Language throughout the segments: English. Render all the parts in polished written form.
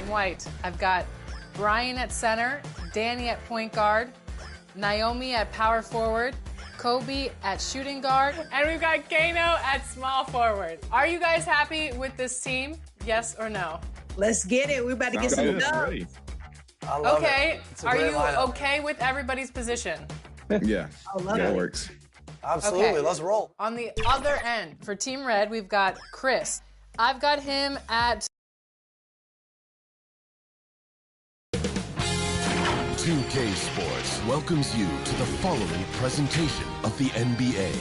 in white, I've got Brian at center, Danny at point guard, Naomi at power forward, Kobe at shooting guard, and we've got Kano at small forward. Are you guys happy with this team? Yes or no? Let's get it. We're about to get some dubs. I love okay. It. Are you lineup. okay with everybody's position? Yeah. I love That it. works. Absolutely. Okay. Let's roll. On the other end, for Team Red, we've got Chris. I've got him at 2K Sports welcomes you to the following presentation of the NBA.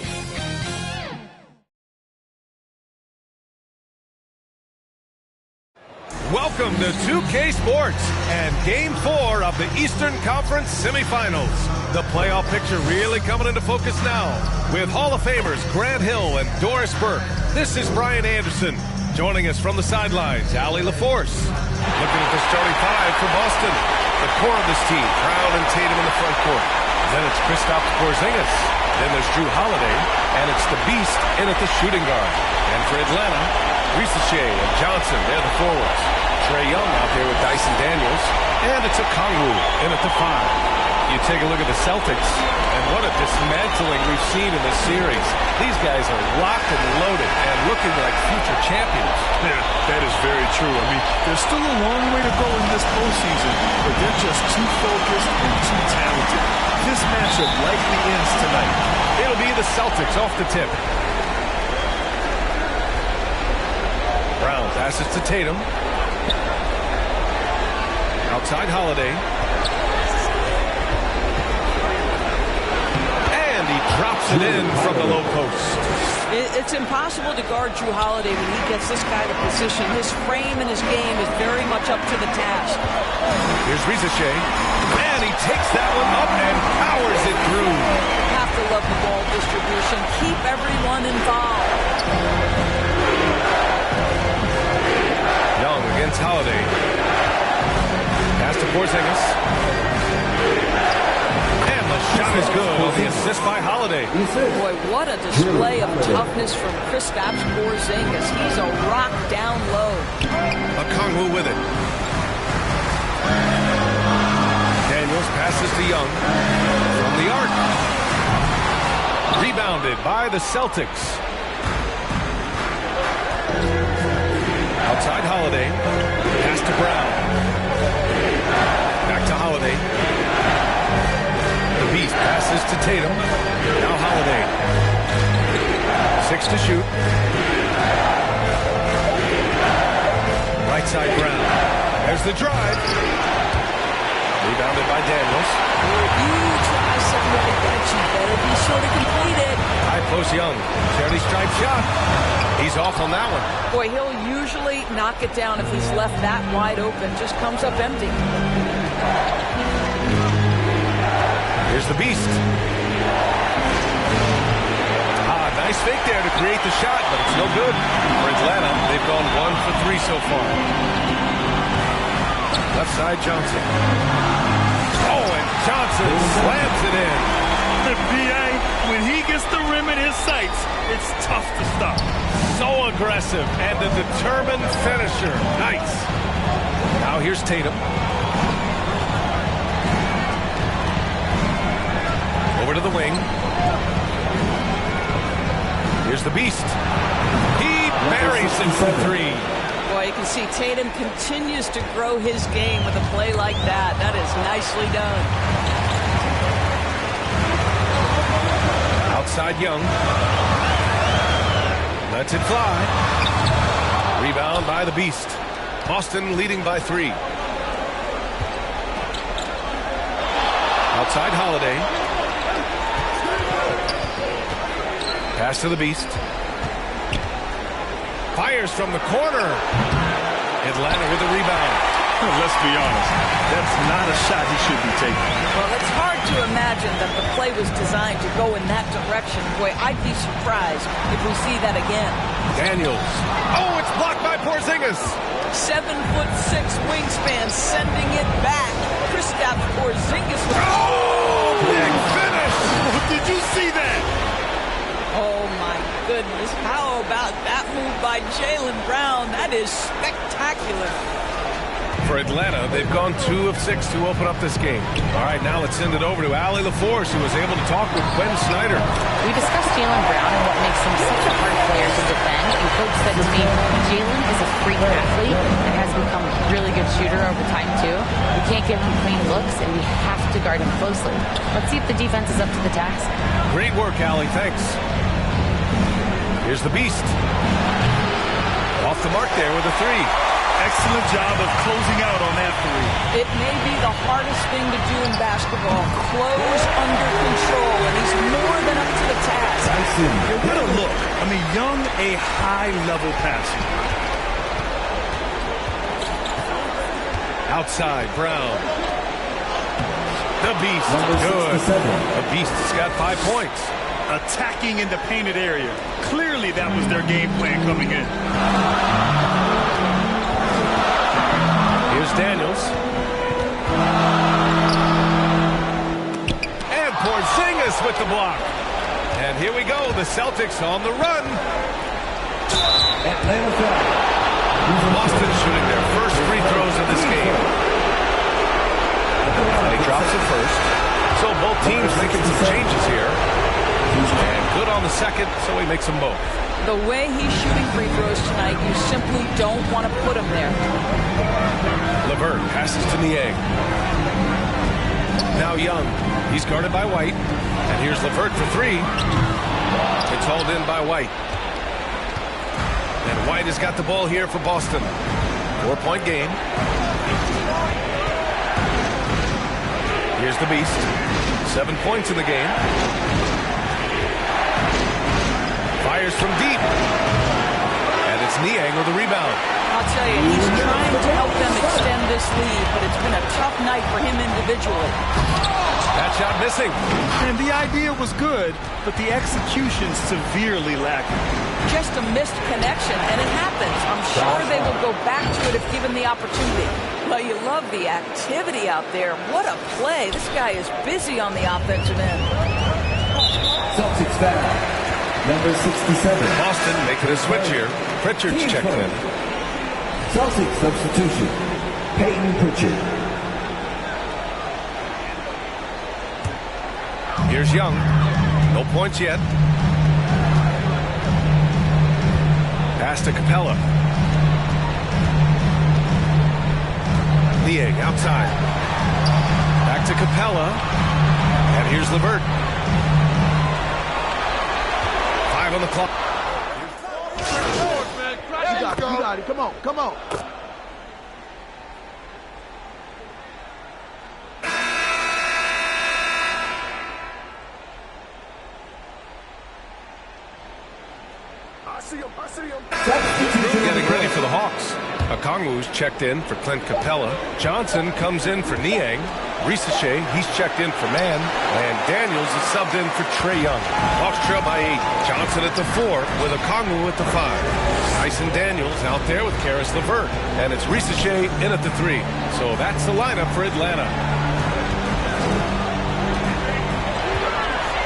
Welcome to 2K Sports and Game 4 of the Eastern Conference semifinals. The playoff picture really coming into focus now with Hall of Famers Grant Hill and Doris Burke. This is Brian Anderson. Joining us from the sidelines, Allie LaForce. Looking at the starting five for Boston. The core of this team, Brown and Tatum in the front court. Then it's Kristaps Porzingis. Then there's Drew Holiday. And it's the Beast in at the shooting guard. And for Atlanta, Risache and Johnson, they're the forwards. Trae Young out there with Dyson Daniels. And it's a Kongwu in at the 5. You take a look at the Celtics, and what a dismantling we've seen in this series. These guys are locked and loaded and looking like future champions. Yeah, that is very true. I mean, there's still a long way to go in this postseason, but they're just too focused and too talented. This matchup likely ends tonight. It'll be the Celtics off the tip. Brown passes to Tatum. Outside Holiday. And he drops it in from the low post. It's impossible to guard Drew Holiday when he gets this kind of position. His frame and his game is very much up to the task. Here's Risache. And he takes that one up and powers it through. You have to love the ball distribution. Keep everyone involved. Young against Holiday. Pass to Porzingis. And the shot is good on the assist by Holiday. Boy, what a display of toughness from Kristaps Porzingis. He's a rock down low. Okongwu with it. Daniels passes to Young from the arc. Rebounded by the Celtics. Outside Holiday. Pass to Brown. Back to Holiday. The Beast passes to Tatum. Now Holiday. 6 to shoot. Right side Brown. There's the drive. Rebounded by Daniels. If you try something like that, you better be sure to complete it. High post Young. Charity stripe shot. He's off on that one. Boy, he'll usually knock it down if he's left that wide open. Just comes up empty. Here's the Beast. Nice fake there to create the shot, but it's no good. For Atlanta, they've gone 1 for 3 so far. Left side Johnson. Oh, and Johnson slams it in. B.A., when he gets the rim in his sights, it's tough to stop. So aggressive and a determined finisher. Nice. Now here's Tatum. Over to the wing. Here's the Beast. He buries it for 3. Boy, you can see Tatum continues to grow his game with a play like that. That is nicely done. Outside Young. Lets it fly. Rebound by the Beast. Boston leading by 3. Outside Holiday. Pass to the Beast. Fires from the corner. Atlanta with the rebound. Let's be honest, that's not a shot he should be taking. Well, it's hard to imagine that the play was designed to go in that direction. Boy, I'd be surprised if we see that again. Daniels. Oh, it's blocked by Porzingis. 7'6" wingspan, sending it back. Kristaps Porzingis. Oh, big finish. Did you see that? Oh, my goodness. How about that move by Jaylen Brown? That is spectacular. for Atlanta. They've gone 2 of 6 to open up this game. All right, now let's send it over to Allie LaForce, who was able to talk with Quinn Snyder. We discussed Jaylen Brown and what makes him such a hard player to defend. And Coach said to me, Jaylen is a freak athlete and has become a really good shooter over time, too. We can't give him clean looks, and we have to guard him closely. Let's see if the defense is up to the task. Great work, Allie. Thanks. Here's the Beast. Off the mark there with a 3. Excellent job of closing out on that 3. It may be the hardest thing to do in basketball. Close under control, and he's more than up to the task. What a look. I mean, Young, a high-level passer. Outside, Brown. The Beast. Good. The Beast has got 5 points. Attacking in the painted area. Clearly that was their game plan coming in. Here's Daniels. And Porzingis with the block. And here we go. The Celtics on the run. Boston shooting their first free throws of this game. And he drops it first. So both teams making some changes here. And good on the second, so he makes them both. The way he's shooting free throws tonight, you simply don't want to put him there. LeVert passes to Niang. Now Young. He's guarded by White. And here's LeVert for 3. It's hauled in by White. And White has got the ball here for Boston. 4-point game. Here's the Beast. 7 points in the game. Fires from deep. And it's Niang with the rebound. I'll tell you, he's trying to help them extend this lead, but it's been a tough night for him individually. That shot missing. And the idea was good, but the execution severely lacking. Just a missed connection, and it happens. I'm sure they will go back to it if given the opportunity. Well, you love the activity out there. What a play. This guy is busy on the offensive end. Celtics foul. Number 67. Boston making a switch here. Pritchard's checked in. Celtics substitution. Peyton Pritchard. Here's Young. No points yet. Pass to Capella. Niang outside. Back to Capella. And here's LeVert. 5 on the clock. You got it. Come on. Come on. I see him. Getting ready for the Hawks. Okongwu's checked in for Clint Capella. Johnson comes in for Niang. Risachet, he's checked in for Mann. And Daniels is subbed in for Trae Young. Hawks trail by 8. Johnson at the 4 with Okongwu at the 5. Tyson Daniels out there with Karis LeVert. And it's Risachet in at the 3. So that's the lineup for Atlanta.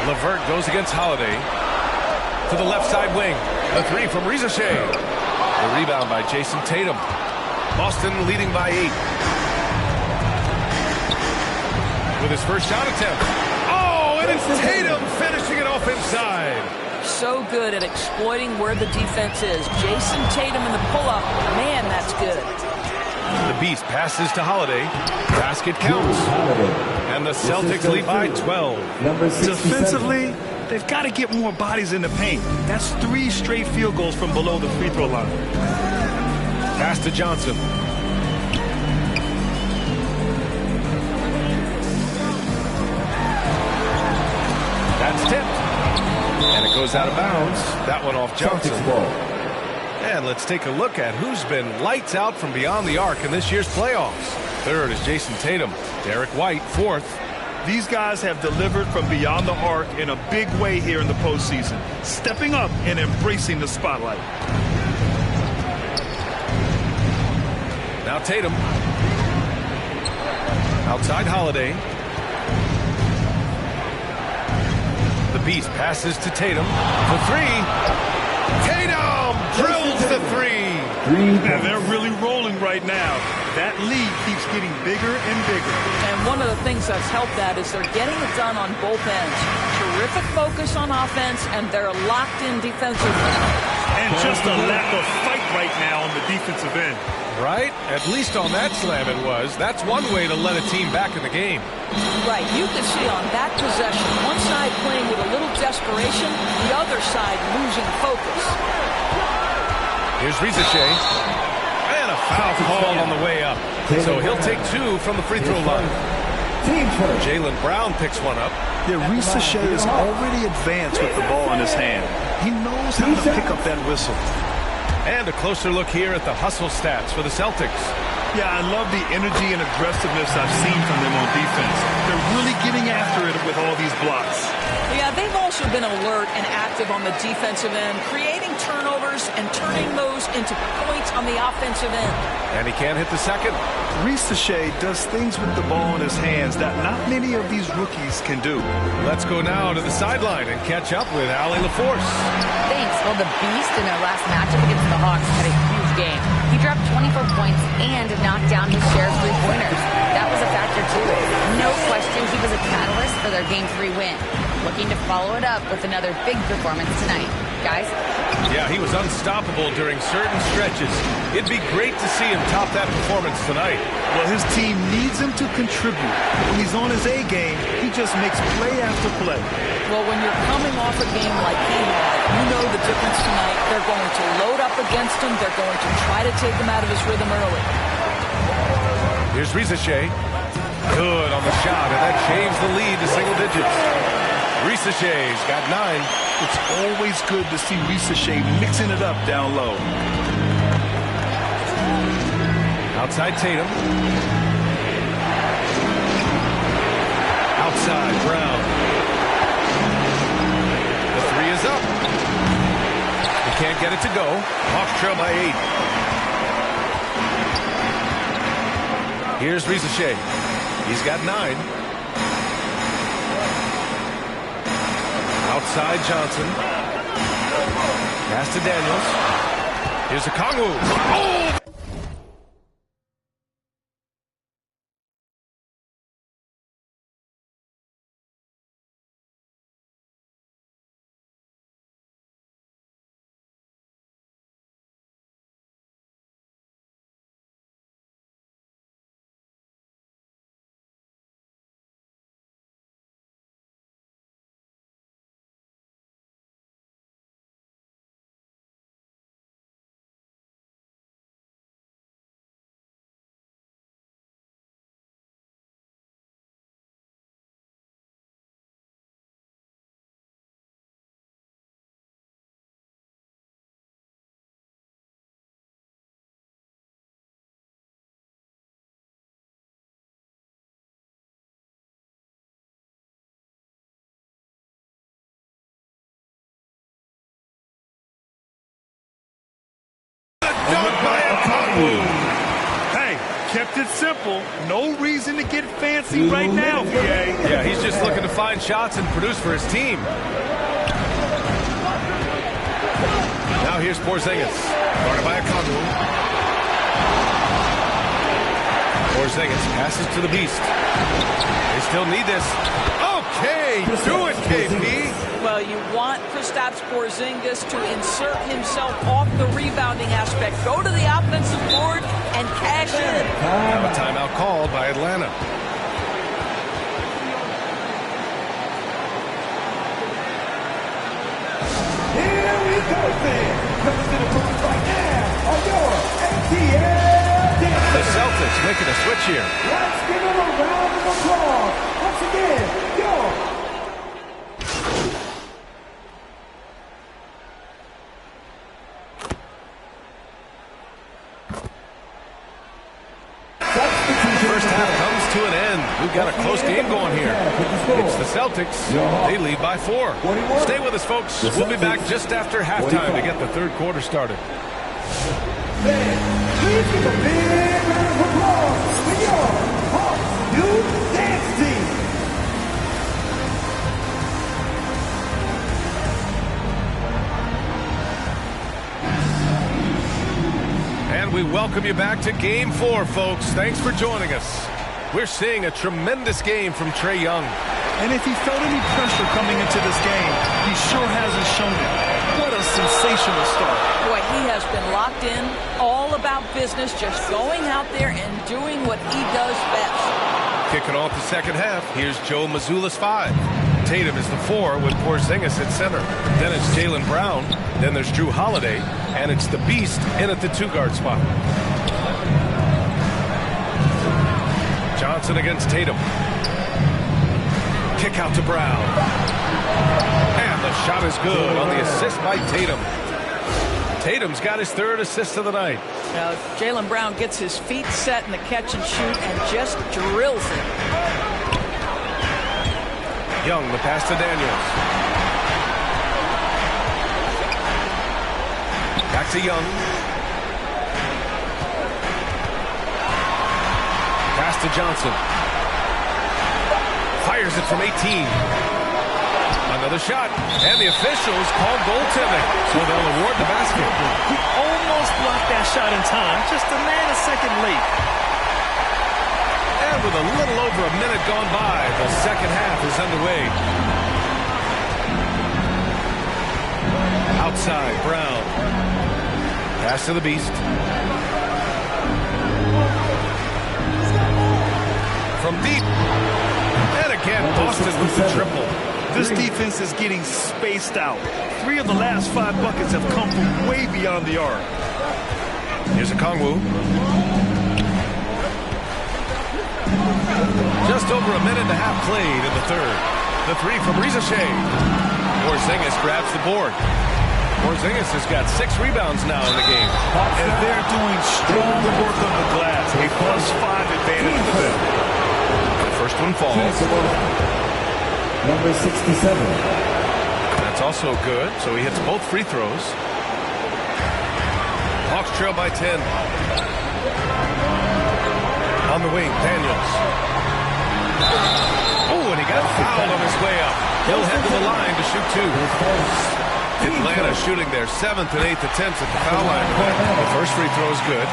LeVert goes against Holiday. To the left side wing. The 3 from Risachet. The rebound by Jason Tatum. Boston leading by 8. With his first shot attempt. Oh, and it's Tatum finishing it off inside. So good at exploiting where the defense is. Jason Tatum in the pull-up. Man, that's good. The Beast passes to Holiday. Basket counts. And the Celtics lead by 12. Defensively, they've got to get more bodies in the paint. That's 3 straight field goals from below the free throw line. Pass to Johnson. That's tipped. And it goes out of bounds. That one off Johnson. And let's take a look at who's been lights out from beyond the arc in this year's playoffs. Third is Jason Tatum. Derek White, 4th. These guys have delivered from beyond the arc in a big way here in the postseason, stepping up and embracing the spotlight. Now Tatum. Outside Holiday. The Beast passes to Tatum. The 3. Tatum drills the 3. Yeah, they're really rolling right now. That lead keeps getting bigger and bigger. And one of the things that's helped that is they're getting it done on both ends. Terrific focus on offense, and they're locked in defensively. And just a lack of fight right now on the defensive end. Right? At least on that slam it was. That's one way to let a team back in the game. Right. You can see on that possession, one side playing with a little desperation, the other side losing focus. Here's Rizachet. And a foul call on the way up. So he'll take 2 from the free throw line. Jaylen Brown picks one up. Yeah, Rizachet is already advanced with the ball in his hand. He knows how to pick up that whistle. And a closer look here at the hustle stats for the Celtics. Yeah, I love the energy and aggressiveness I've seen from them on defense. They're really getting after it with all these blocks. Yeah, they've also been alert and active on the defensive end, creating turnovers and turning those into points on the offensive end. And he can't hit the second. Rizachet does things with the ball in his hands that not many of these rookies can do. Let's go now to the sideline and catch up with Allie LaForce. Thanks. Well, the Beast in their last matchup against the Hawks had a huge game. He dropped 24 points and knocked down his share of three-pointers. That was a factor, too. No question he was a catalyst for their Game 3 win. Looking to follow it up with another big performance tonight. Guys? Yeah, he was unstoppable during certain stretches. It'd be great to see him top that performance tonight. Well, his team needs him to contribute. When he's on his A game, he just makes play after play. Well, when you're coming off a game like he had, you know the difference tonight. They're going to load up against him. They're going to try to take him out of his rhythm early. Here's Rizachet. Good on the shot, and that changed the lead to single digits. Rizachet's got 9. It's always good to see Rizachet mixing it up down low. Outside Tatum. Outside Brown. The 3 is up. He can't get it to go. Hawks trail by 8. Here's Rizachet. He's got 9. Outside Johnson. Pass to Daniels. Here's a Kongu. Oh! Hey, kept it simple. No reason to get fancy right now, PA. Yeah, he's just looking to find shots and produce for his team. Now here's Porzingis. Guarded by a Kongu. Porzingis passes to the Beast. They still need this. Okay, do it, KP. Well, you want Kristaps Porzingis to insert himself off the rebounding aspect. Go to the offensive board and cash in. Now a timeout called by Atlanta. Here we go, fans. Coming to the booth right now are your ATL dancers. The Celtics making a switch here. Let's give them a round of applause. Once again, your First half comes to an end. We've got a close game going here. It's the Celtics. They lead by 4. Stay with us, folks. We'll be back just after halftime to get the third quarter started. please give a big round of applause for your Hawks Youth Dance Team. And we welcome you back to Game 4, folks. Thanks for joining us. We're seeing a tremendous game from Trae Young. And if he felt any pressure coming into this game, he sure hasn't shown it. What a sensational start. Boy, he has been locked in, all about business, just going out there and doing what he does best. Kicking off the second half, here's Joe Mazzulla's 5. Tatum is the 4 with Porzingis at center. Then it's Jaylen Brown. Then there's Drew Holiday. And it's the Beast in at the 2-guard spot. Johnson against Tatum. Kick out to Brown. And the shot is good on the assist by Tatum. Tatum's got his 3rd assist of the night. Now, Jaylen Brown gets his feet set in the catch and shoot and just drills it. Young, the pass to Daniels. Back to Young. Pass to Johnson. Fires it from 18. Another shot. And the officials call goaltending. So they'll award the basket. He almost blocked that shot in time. Just a nanosecond late. And with a little over a minute gone by, the second half is underway. Outside, Brown. Pass to the Beast. From deep. And again, Boston with the triple. This defense is getting spaced out. 3 of the last 5 buckets have come from way beyond the arc. Here's a Kongwu. Just over a minute and a half played in the third. The 3 from Rizashea. Porzingis grabs the board. Porzingis has got 6 rebounds now in the game. And they're doing strong work on the glass. A +5 advantage for them. The first one falls. Number 67. That's also good, so he hits both free throws. Hawks trail by 10. On the wing, Daniels. Oh, and he got fouled on his way up. He'll head to the line to shoot 2. Atlanta shooting their 7th and 8th attempts at the foul line. The first free throw is good.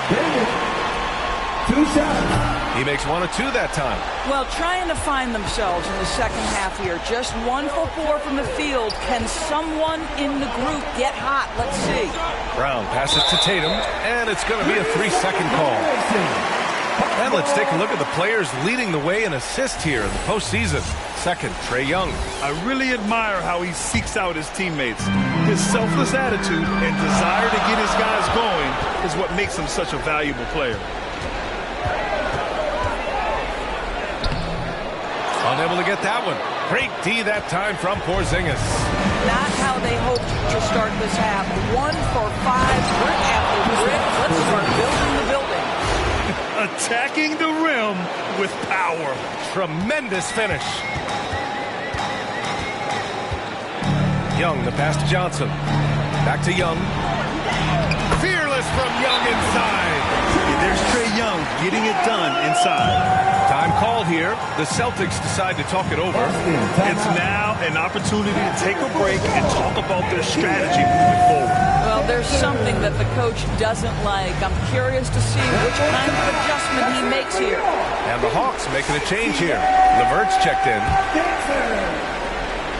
2 shots. He makes 1 of 2 that time. Well, trying to find themselves in the second half here. Just 1 for 4 from the field. Can someone in the group get hot? Let's see. Brown passes to Tatum, and it's going to be a 3-second call. And let's take a look at the players leading the way in assists here in the postseason. Second, Trae Young. I really admire how he seeks out his teammates. His selfless attitude and desire to get his guys going is what makes him such a valuable player. Unable to get that one. Great D that time from Porzingis. Not how they hoped to start this half. 1 for 5, brick after brick. Let's start building the building. Attacking the rim with power. Tremendous finish. Young, the pass to Johnson. Back to Young. Fearless from Young inside. There's Trae Young getting it done inside. Time called here. The Celtics decide to talk it over. It's now an opportunity to take a break and talk about their strategy moving forward. Well, there's something that the coach doesn't like. I'm curious to see which kind of adjustment he makes here. And the Hawks making a change here. LeVert's checked in.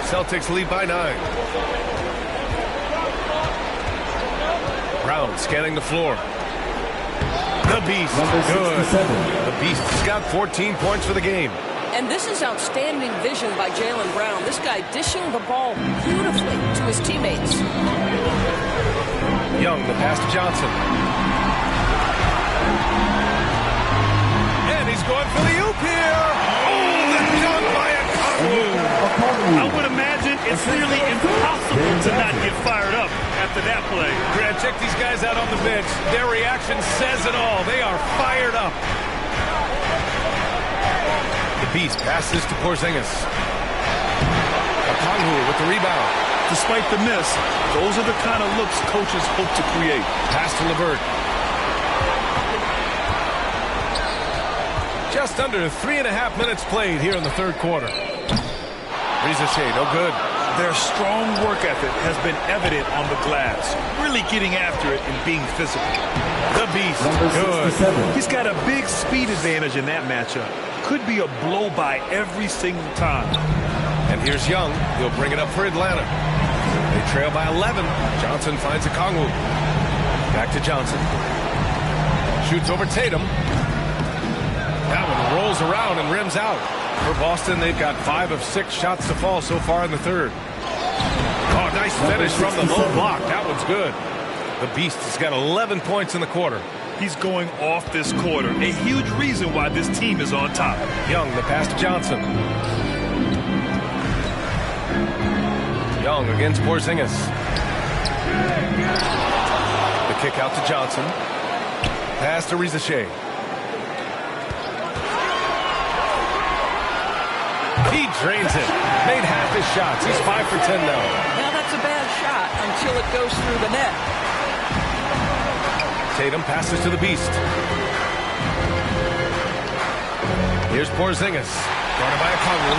Celtics lead by 9. Brown scanning the floor. The Beast, good. The Beast's got 14 points for the game. And this is outstanding vision by Jaylen Brown. This guy dishing the ball beautifully to his teammates. Young, the pass to Johnson. And he's going for the oop here. Oh, the dunk by a Kongwu. I would imagine it's nearly impossible to not get fired up after that play. Grant, check these guys out on the bench. Their reaction says it all. They are fired up. The Beast passes to Porzingis. Kongwu with the rebound. Despite the miss, those are the kind of looks coaches hope to create. Pass to LeVert. Just under 3.5 minutes played here in the third quarter. Rizashea, no good. Their strong work ethic has been evident on the glass, really getting after it and being physical. The Beast, good. He's got a big speed advantage in that matchup. Could be a blow by every single time. And here's Young. He'll bring it up for Atlanta. They trail by 11. Johnson finds a Kongwu. Back to Johnson. Shoots over Tatum. That one rolls around and rims out. For Boston, they've got 5 of 6 shots to fall so far in the third. Oh, nice finish from the low block. That one's good. The Beast has got 11 points in the quarter. He's going off this quarter. A huge reason why this team is on top. Young, the pass to Johnson. Young against Porzingis. The kick out to Johnson. Pass to Rizachet. He drains it. Made half his shots. He's 5 for 10 now. Now that's a bad shot until it goes through the net. Tatum passes to the Beast. Here's Porzingis. Guarded by a Kongwu.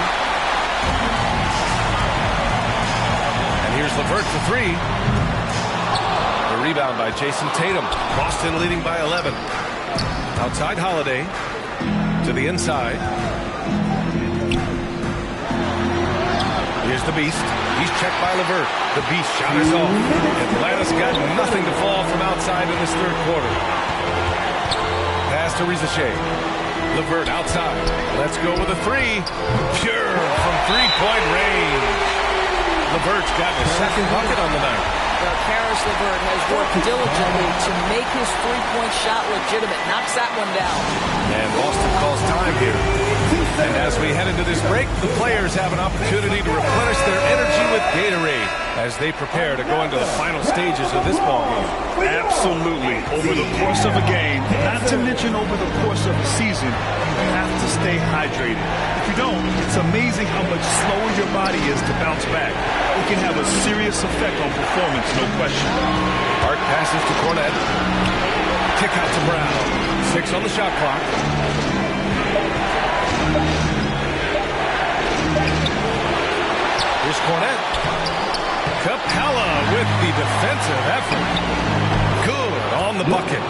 And here's LeVert for 3. The rebound by Jason Tatum. Boston leading by 11. Outside Holiday. To the inside. Here's the Beast. He's checked by LeVert. The Beast shot is off. Atlanta's got nothing to fall from outside in this third quarter. Pass to Rizachet. LeVert outside. Let's go with a 3. Pure from three-point range. LeVert's got his second bucket on the night. Well, Karis LeVert has worked diligently to make his three-point shot legitimate. Knocks that one down. And Boston calls time here. And as we head into this break, the players have an opportunity to replenish their energy with Gatorade as they prepare to go into the final stages of this ballgame. Absolutely. Over the course of a game, not to mention over the course of a season, you have to stay hydrated. If you don't, it's amazing how much slower your body is to bounce back. It can have a serious effect on performance, no question. Hart passes to Cornette. Kick out to Brown. 6 on the shot clock. Here's Cornette. Capella with the defensive effort. Good on the bucket.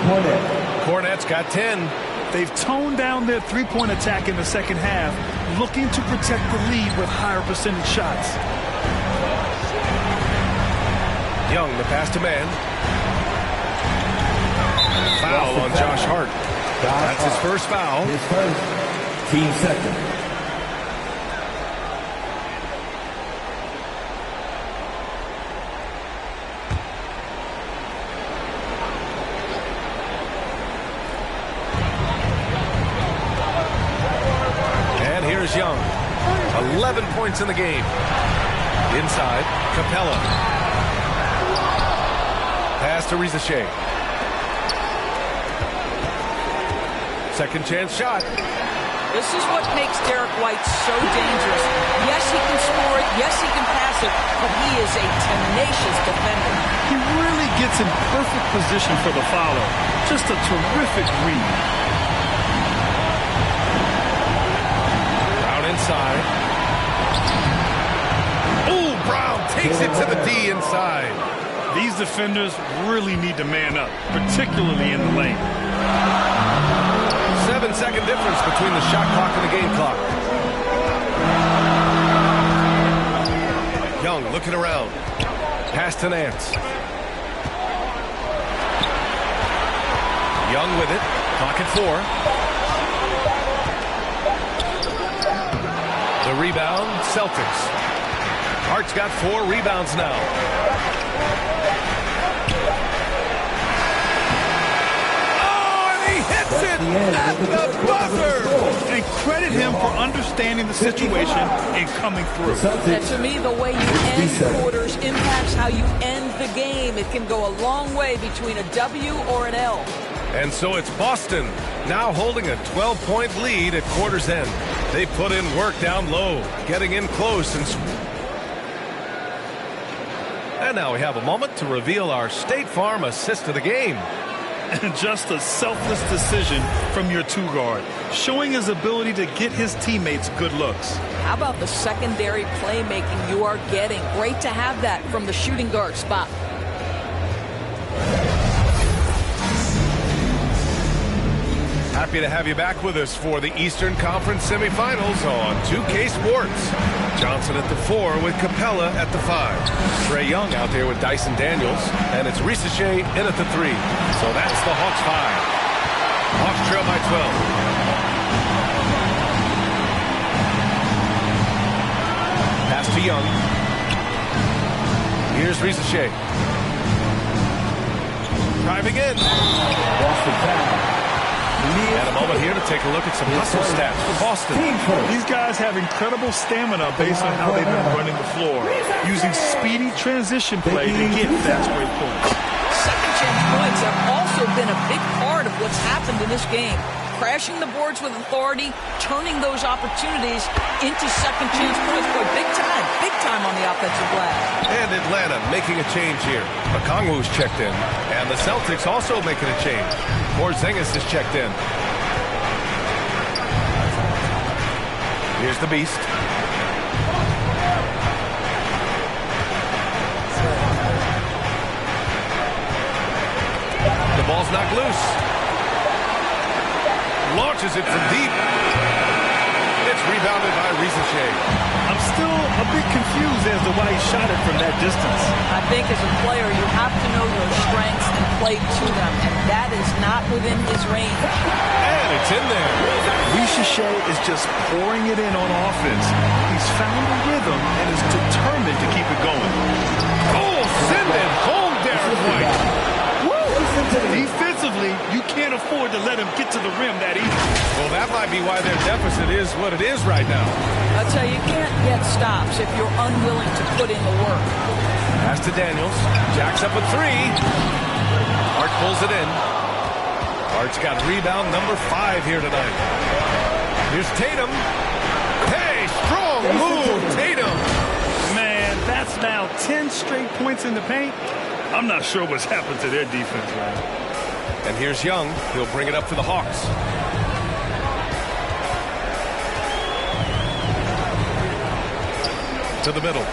Cornette's got 10. They've toned down their three-point attack in the second half, looking to protect the lead with higher percentage shots. Young, the pass to man. Foul on Josh Hart. That's his first foul. His first, team second. And here's Young. 11 points in the game. Inside, Capella. Pass to Rizachet. Second chance shot. This is what makes Derek White so dangerous. Yes, he can score it. Yes, he can pass it. But he is a tenacious defender. He really gets in perfect position for the follow. Just a terrific read. Brown inside. Oh, Brown takes it to the D inside. These defenders really need to man up, particularly in the lane. 7-second difference between the shot clock and the game clock. Young looking around. Pass to Nance. Young with it. Clock at 4. The rebound, Celtics. Hart's got 4 rebounds now. Hits it at the buzzer! And credit him for understanding the situation and coming through. And to me, the way you end quarters impacts how you end the game. It can go a long way between a W or an L. And so it's Boston now holding a 12-point lead at quarter's end. They put in work down low, getting in close. And now we have a moment to reveal our State Farm assist of the game. And just a selfless decision from your two-guard, showing his ability to get his teammates good looks. How about the secondary playmaking you are getting? Great to have that from the shooting guard spot. Happy to have you back with us for the Eastern Conference semifinals on 2K Sports. Johnson at the 4 with Capella at the 5. Trey Young out there with Dyson Daniels. And it's Ricochet in at the 3. So that's the Hawks 5. Hawks trail by 12. Pass to Young. Here's Ricochet. Driving in. And a moment here to take a look at some hustle stats for Boston. These guys have incredible stamina based on how they've been running the floor, using speedy transition play to get fast break points. Second chance points have also been a big part of what's happened in this game. Crashing the boards with authority, turning those opportunities into second chance points. Boy, big time on the offensive glass. And Atlanta making a change here. Okongwu's checked in. And the Celtics also making a change. Porzingis is checked in. Here's the Beast. The ball's knocked loose. Launches it from deep. It's rebounded by Ricochet. I'm still a bit confused as to why he shot it from that distance. I think as a player, you have to know your strengths and play to them, and that is not within his range. And it's in there. Ricochet is just pouring it in on offense. He's found a rhythm and is determined to keep it going. Oh, send it home, Derek White. Defensively, you can't afford to let him get to the rim that easy. Well, that might be why their deficit is what it is right now. I'll tell you, you can't get stops if you're unwilling to put in the work. Pass to Daniels. Jacks up a 3. Hart pulls it in. Hart's got rebound number 5 here tonight. Here's Tatum. Hey, strong move, Tatum. Man, that's now 10 straight points in the paint. I'm not sure what's happened to their defense, man. And here's Young. He'll bring it up for the Hawks. To the middle.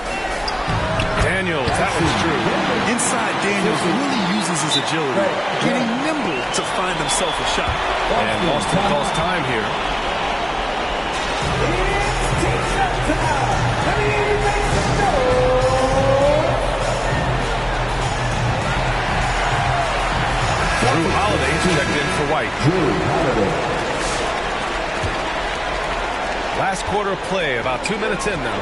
Daniels, that one's true. Inside, Daniels really uses his agility, getting nimble to find himself a shot. And Boston calls time here. Drew Holiday checked in for White. Last quarter of play, about 2 minutes in now.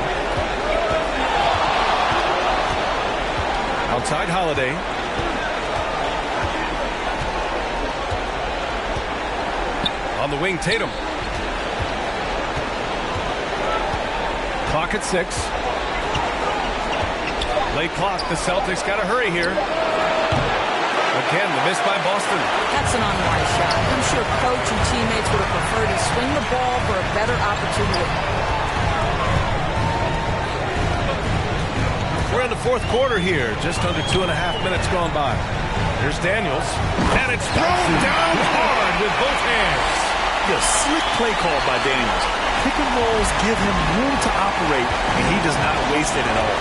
Outside Holiday. On the wing, Tatum. Clock at 6. Late clock, the Celtics got to hurry here. Again, the miss by Boston. That's an unwise shot. I'm sure coach and teammates would have preferred to swing the ball for a better opportunity. We're in the fourth quarter here. Just under 2.5 minutes gone by. Here's Daniels. And it's thrown down hard with both hands. A slick play call by Daniels. Pick and rolls give him room to operate, and he does not waste it at all.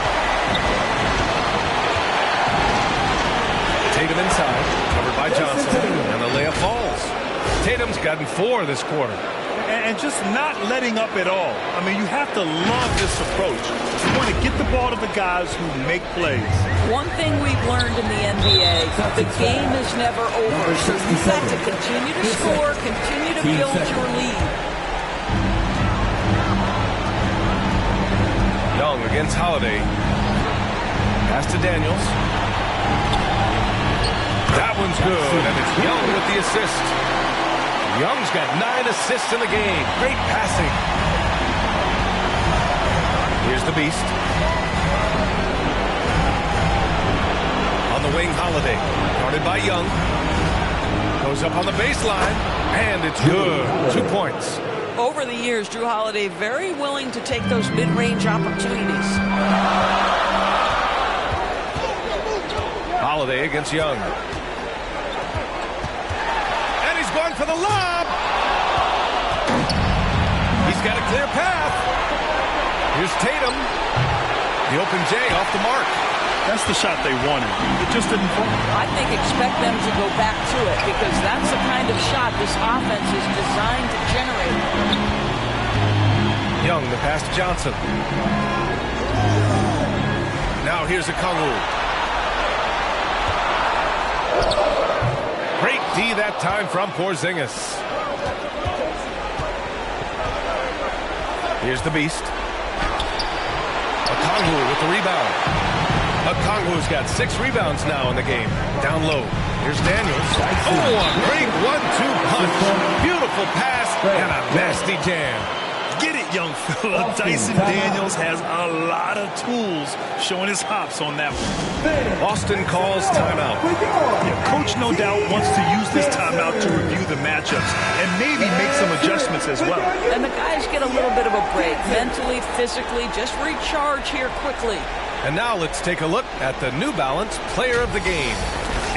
Tatum inside, covered by Johnson, and the layup falls. Tatum's gotten 4 this quarter. And just not letting up at all. I mean, you have to love this approach. You want to get the ball to the guys who make plays. One thing we've learned in the NBA, the game is never over. So you've got to continue to score, continue to build your lead. Young against Holiday. Pass to Daniels. That one's good, and it's Young with the assist. Young's got 9 assists in the game. Great passing. Here's the Beast. On the wing, Holiday. Guarded by Young. Goes up on the baseline, and it's good. 2 points. Over the years, Drew Holiday very willing to take those mid-range opportunities. Holiday against Young. for the lob. He's got a clear path. Here's Tatum. The open J off the mark. That's the shot they wanted. It just didn't fall. I think expect them to go back to it because that's the kind of shot this offense is designed to generate. Young, the pass to Johnson. Now here's a Okongwu. Great D that time from Porzingis. Here's the beast. Okongwu with the rebound. Okongwu's got 6 rebounds now in the game. Down low. Here's Daniels. Oh, a great 1-2 punch. Beautiful pass and a nasty jam. Get it, young fella. Dyson Daniels has a lot of tools, showing his hops on that one. Boston calls timeout. Yeah, coach no doubt wants to use this timeout to review the matchups and maybe make some adjustments as well. And the guys get a little bit of a break, mentally, physically, just recharge here quickly. And now let's take a look at the New Balance Player of the Game.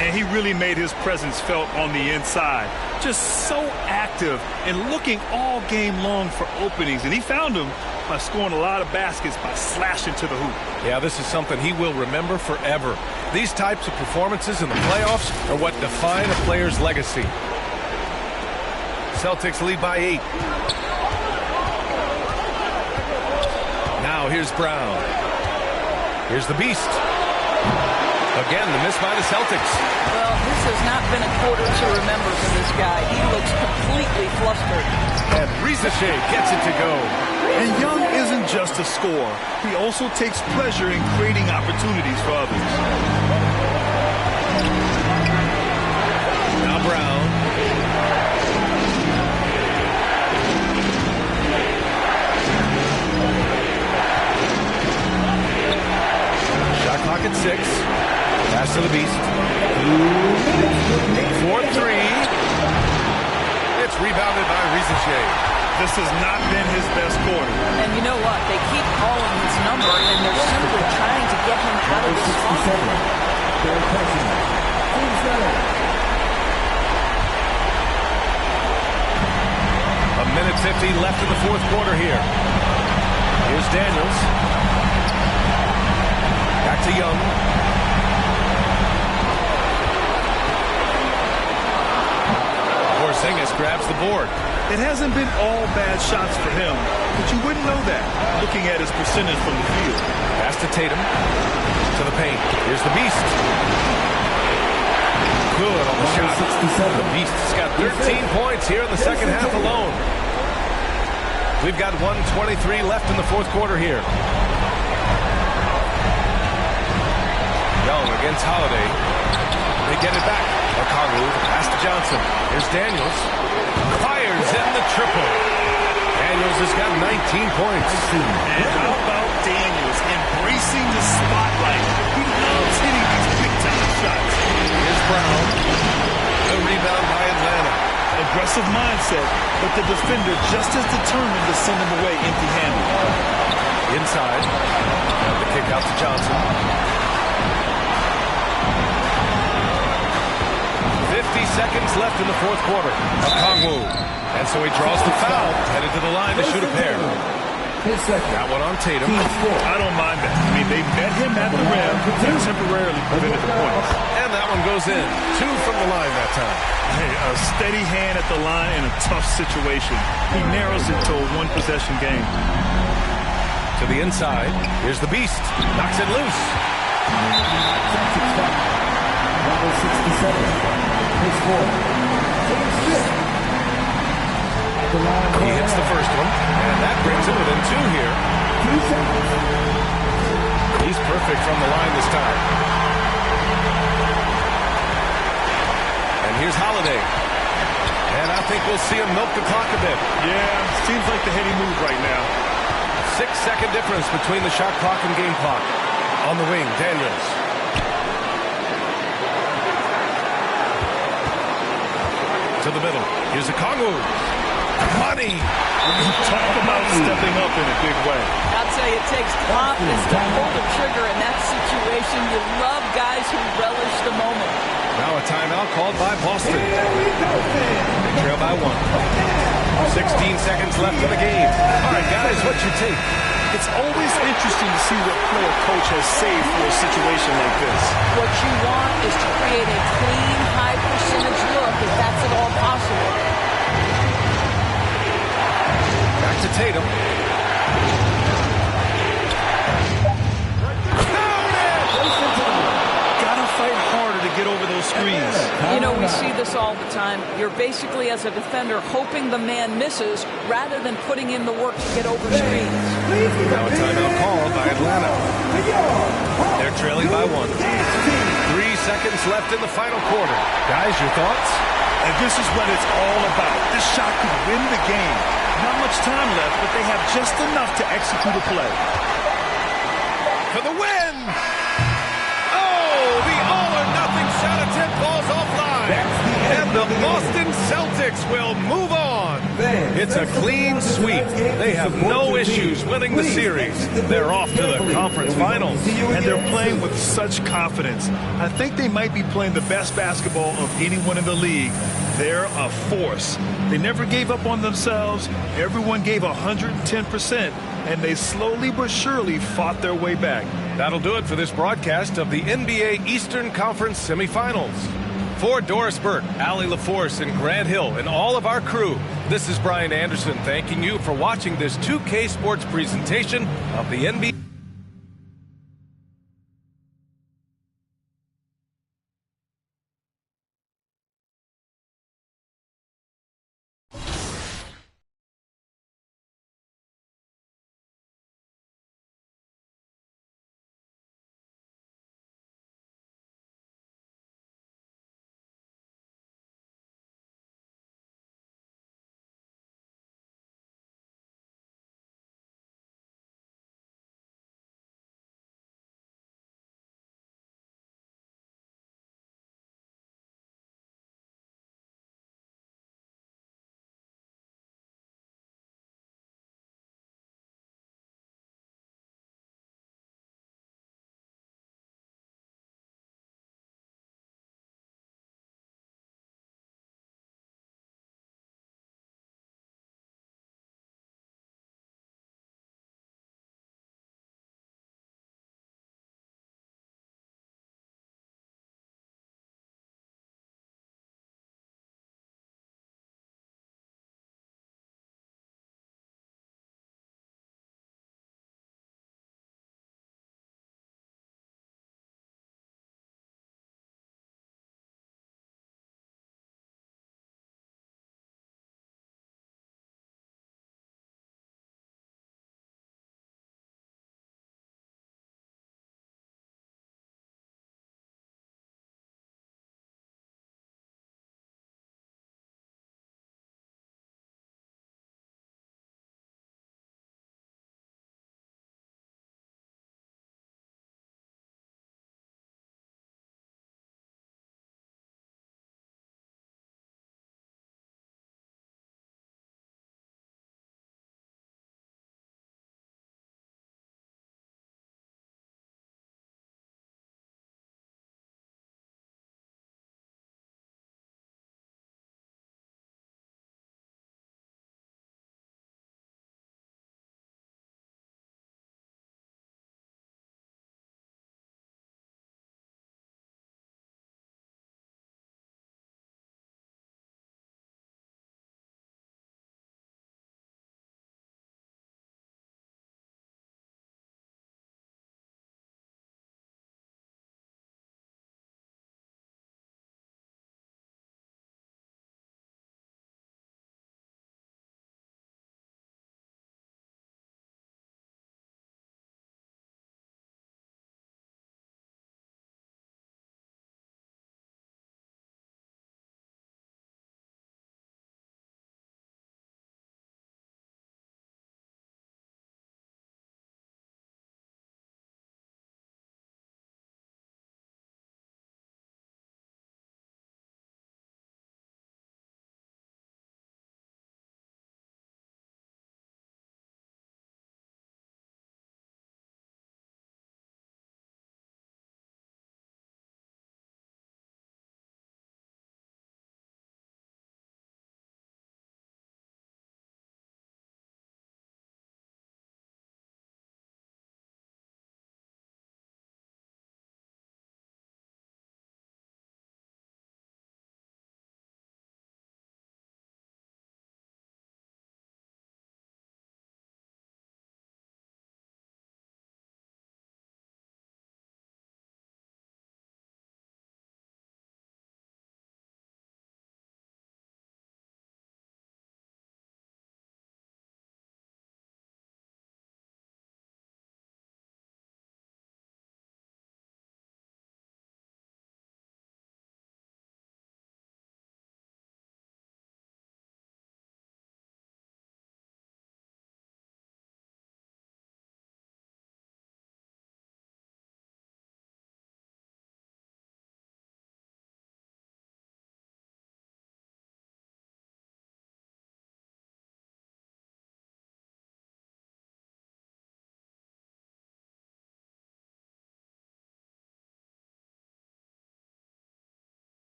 And he really made his presence felt on the inside. Just so active and looking all game long for openings. And he found them by scoring a lot of baskets by slashing to the hoop. Yeah, this is something he will remember forever. These types of performances in the playoffs are what define a player's legacy. Celtics lead by 8. Now here's Brown. Here's the beast. Again, the miss by the Celtics. Well, this has not been a quarter to remember for this guy. He looks completely flustered. And Rizachet gets it to go. And Young isn't just a scorer. He also takes pleasure in creating opportunities for others. Now Brown. Shot clock at 6. Pass to the beast. 4-3. It's rebounded by Rizachet. This has not been his best quarter. And you know what? They keep calling his number, and they're simply trying to get him out of the spot. A minute 50 left in the fourth quarter here. Here's Daniels. Back to Young. Porzingis grabs the board. It hasn't been all bad shots for him, but you wouldn't know that looking at his percentage from the field. Pass to Tatum. To the paint. Here's the beast. Good on the shot. The beast's got 13 points here in the second half alone. We've got 1:23 left in the fourth quarter here. Young against Holiday. They get it back. Okongwu, pass to Johnson. Here's Daniels. Fires in the triple. Daniels has got 19 points. And how about Daniels embracing the spotlight? He loves hitting these big-time shots. Here's Brown. The rebound by Atlanta. Aggressive mindset, but the defender just as determined to send him away empty-handed. Inside. And the kick out to Johnson. 50 seconds left in the fourth quarter. Okongwu. And so he draws the foul. Headed to the line to shoot a pair. That one on Tatum. I don't mind that. I mean, they met him at the rim and temporarily prevented the points. And that one goes in. 2 from the line that time. Hey, a steady hand at the line in a tough situation. He narrows it to a one-possession game. To the inside. Here's the beast. Knocks it loose. Number 67. He hits the first one, and that brings him within 2 here. He's perfect from the line this time. And here's Holiday. And I think we'll see him milk the clock a bit. Yeah, seems like the heady move right now. 6-second difference between the shot clock and game clock. On the wing, Daniels. To the middle. Here's Okongwu. Money. Talk about stepping up in a big way. I'll tell you, it takes confidence to pull the trigger in that situation. You love guys who relish the moment. Now a timeout called by Boston. Here we go, trail by 1. 16 seconds left in the game. All right, guys, what's your take? It's always interesting to see what play a coach has saved for a situation like this. What you want is to create a clean, high percentage look if that's at all possible. Back to Tatum. Gotta fight harder to get over those screens. You know, we see this all the time. You're basically, as a defender, hoping the man misses rather than putting in the work to get over screens. Now a timeout called by Atlanta. They're trailing by 1. 3 seconds left in the final quarter. Guys, your thoughts? And this is what it's all about. This shot could win the game. Not much time left, but they have just enough to execute a play. For the win! Oh, the all-or-nothing shot attempt falls offline. And the Boston Celtics will move on. It's a clean sweep. They have no issues winning the series. They're off to the conference finals. And they're playing with such confidence. I think they might be playing the best basketball of anyone in the league. They're a force. They never gave up on themselves. Everyone gave 110%. And they slowly but surely fought their way back. That'll do it for this broadcast of the NBA Eastern Conference semifinals. For Doris Burke, Allie LaForce, and Grant Hill, and all of our crew, this is Brian Anderson thanking you for watching this 2K Sports presentation of the NBA.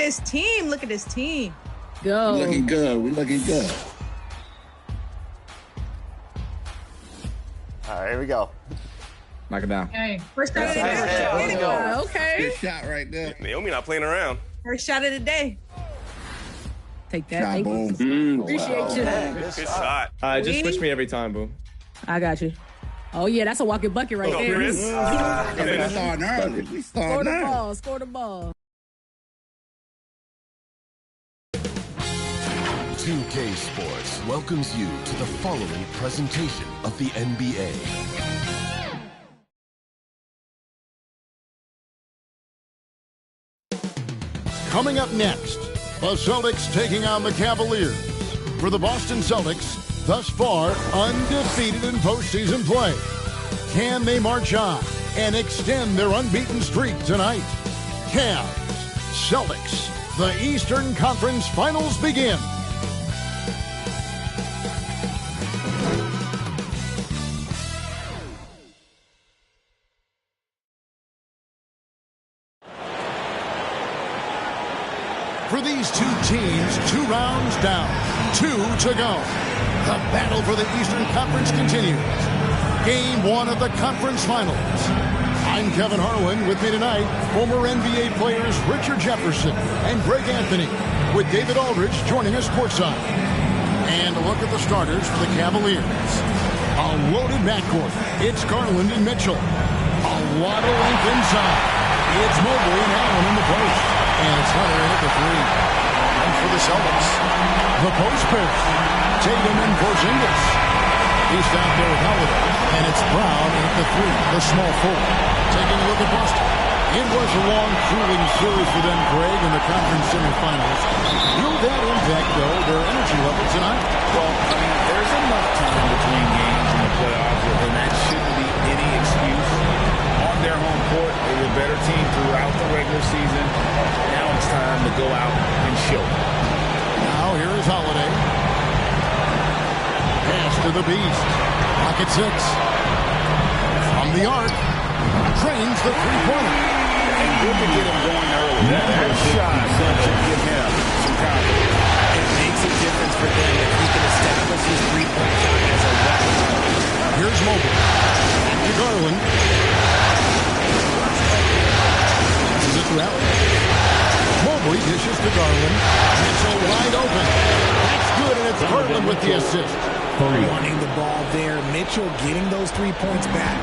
this team. Look at this team. Go. We looking good. We looking good. All right, here we go. Knock it down. Okay. First shot of the day. Okay. Good shot right there. Naomi not playing around. First shot of the day. Take that. Shot, boom. Appreciate you. Good shot. Just push me every time, boom. I got you. Oh, yeah, that's a walking bucket right there. Chris. We starting early. We Score starting the early. ball. Score the ball. 2K Sports welcomes you to the following presentation of the NBA. Coming up next, the Celtics taking on the Cavaliers. For the Boston Celtics, thus far undefeated in postseason play. Can they march on and extend their unbeaten streak tonight? Cavs, Celtics, the Eastern Conference Finals begin. For these two teams, 2 rounds down, 2 to go. The battle for the Eastern Conference continues. Game 1 of the conference finals. I'm Kevin Harlan. With me tonight, former NBA players Richard Jefferson and Greg Anthony, with David Aldridge joining us courtside. And a look at the starters for the Cavaliers. A loaded backcourt. It's Garland and Mitchell. A lot of length inside. It's Mobley and Allen in the post. And it's Hunter in at the 3. And for the Celtics, the post pair, Tatum and Porzingis. He's out there with Holiday. And it's Brown at the 3, the small forward. Taking a look at Boston. It was a long, cooling series for them, Greg, in the conference semifinals. Will that impact, though, their energy level tonight? Well, I mean, there's enough time between games in the playoffs, and that shouldn't be any excuse. On their home court, they were a better team throughout the regular season. Now it's time to go out and show. Now here is Holiday. Pass to the Beast. Pocket 6. From the arc. Trains the three-pointer. And good to get him going early. That shot should give him some confidence. It makes a difference for them if he can establish his three-point shot as a weapon. Here's Mobley. Back to Garland. This is it to Allen. Mobley dishes to Garland. Mitchell wide open. That's good, and it's Garland with the assist. Wanting the ball there. Mitchell getting those 3 points back.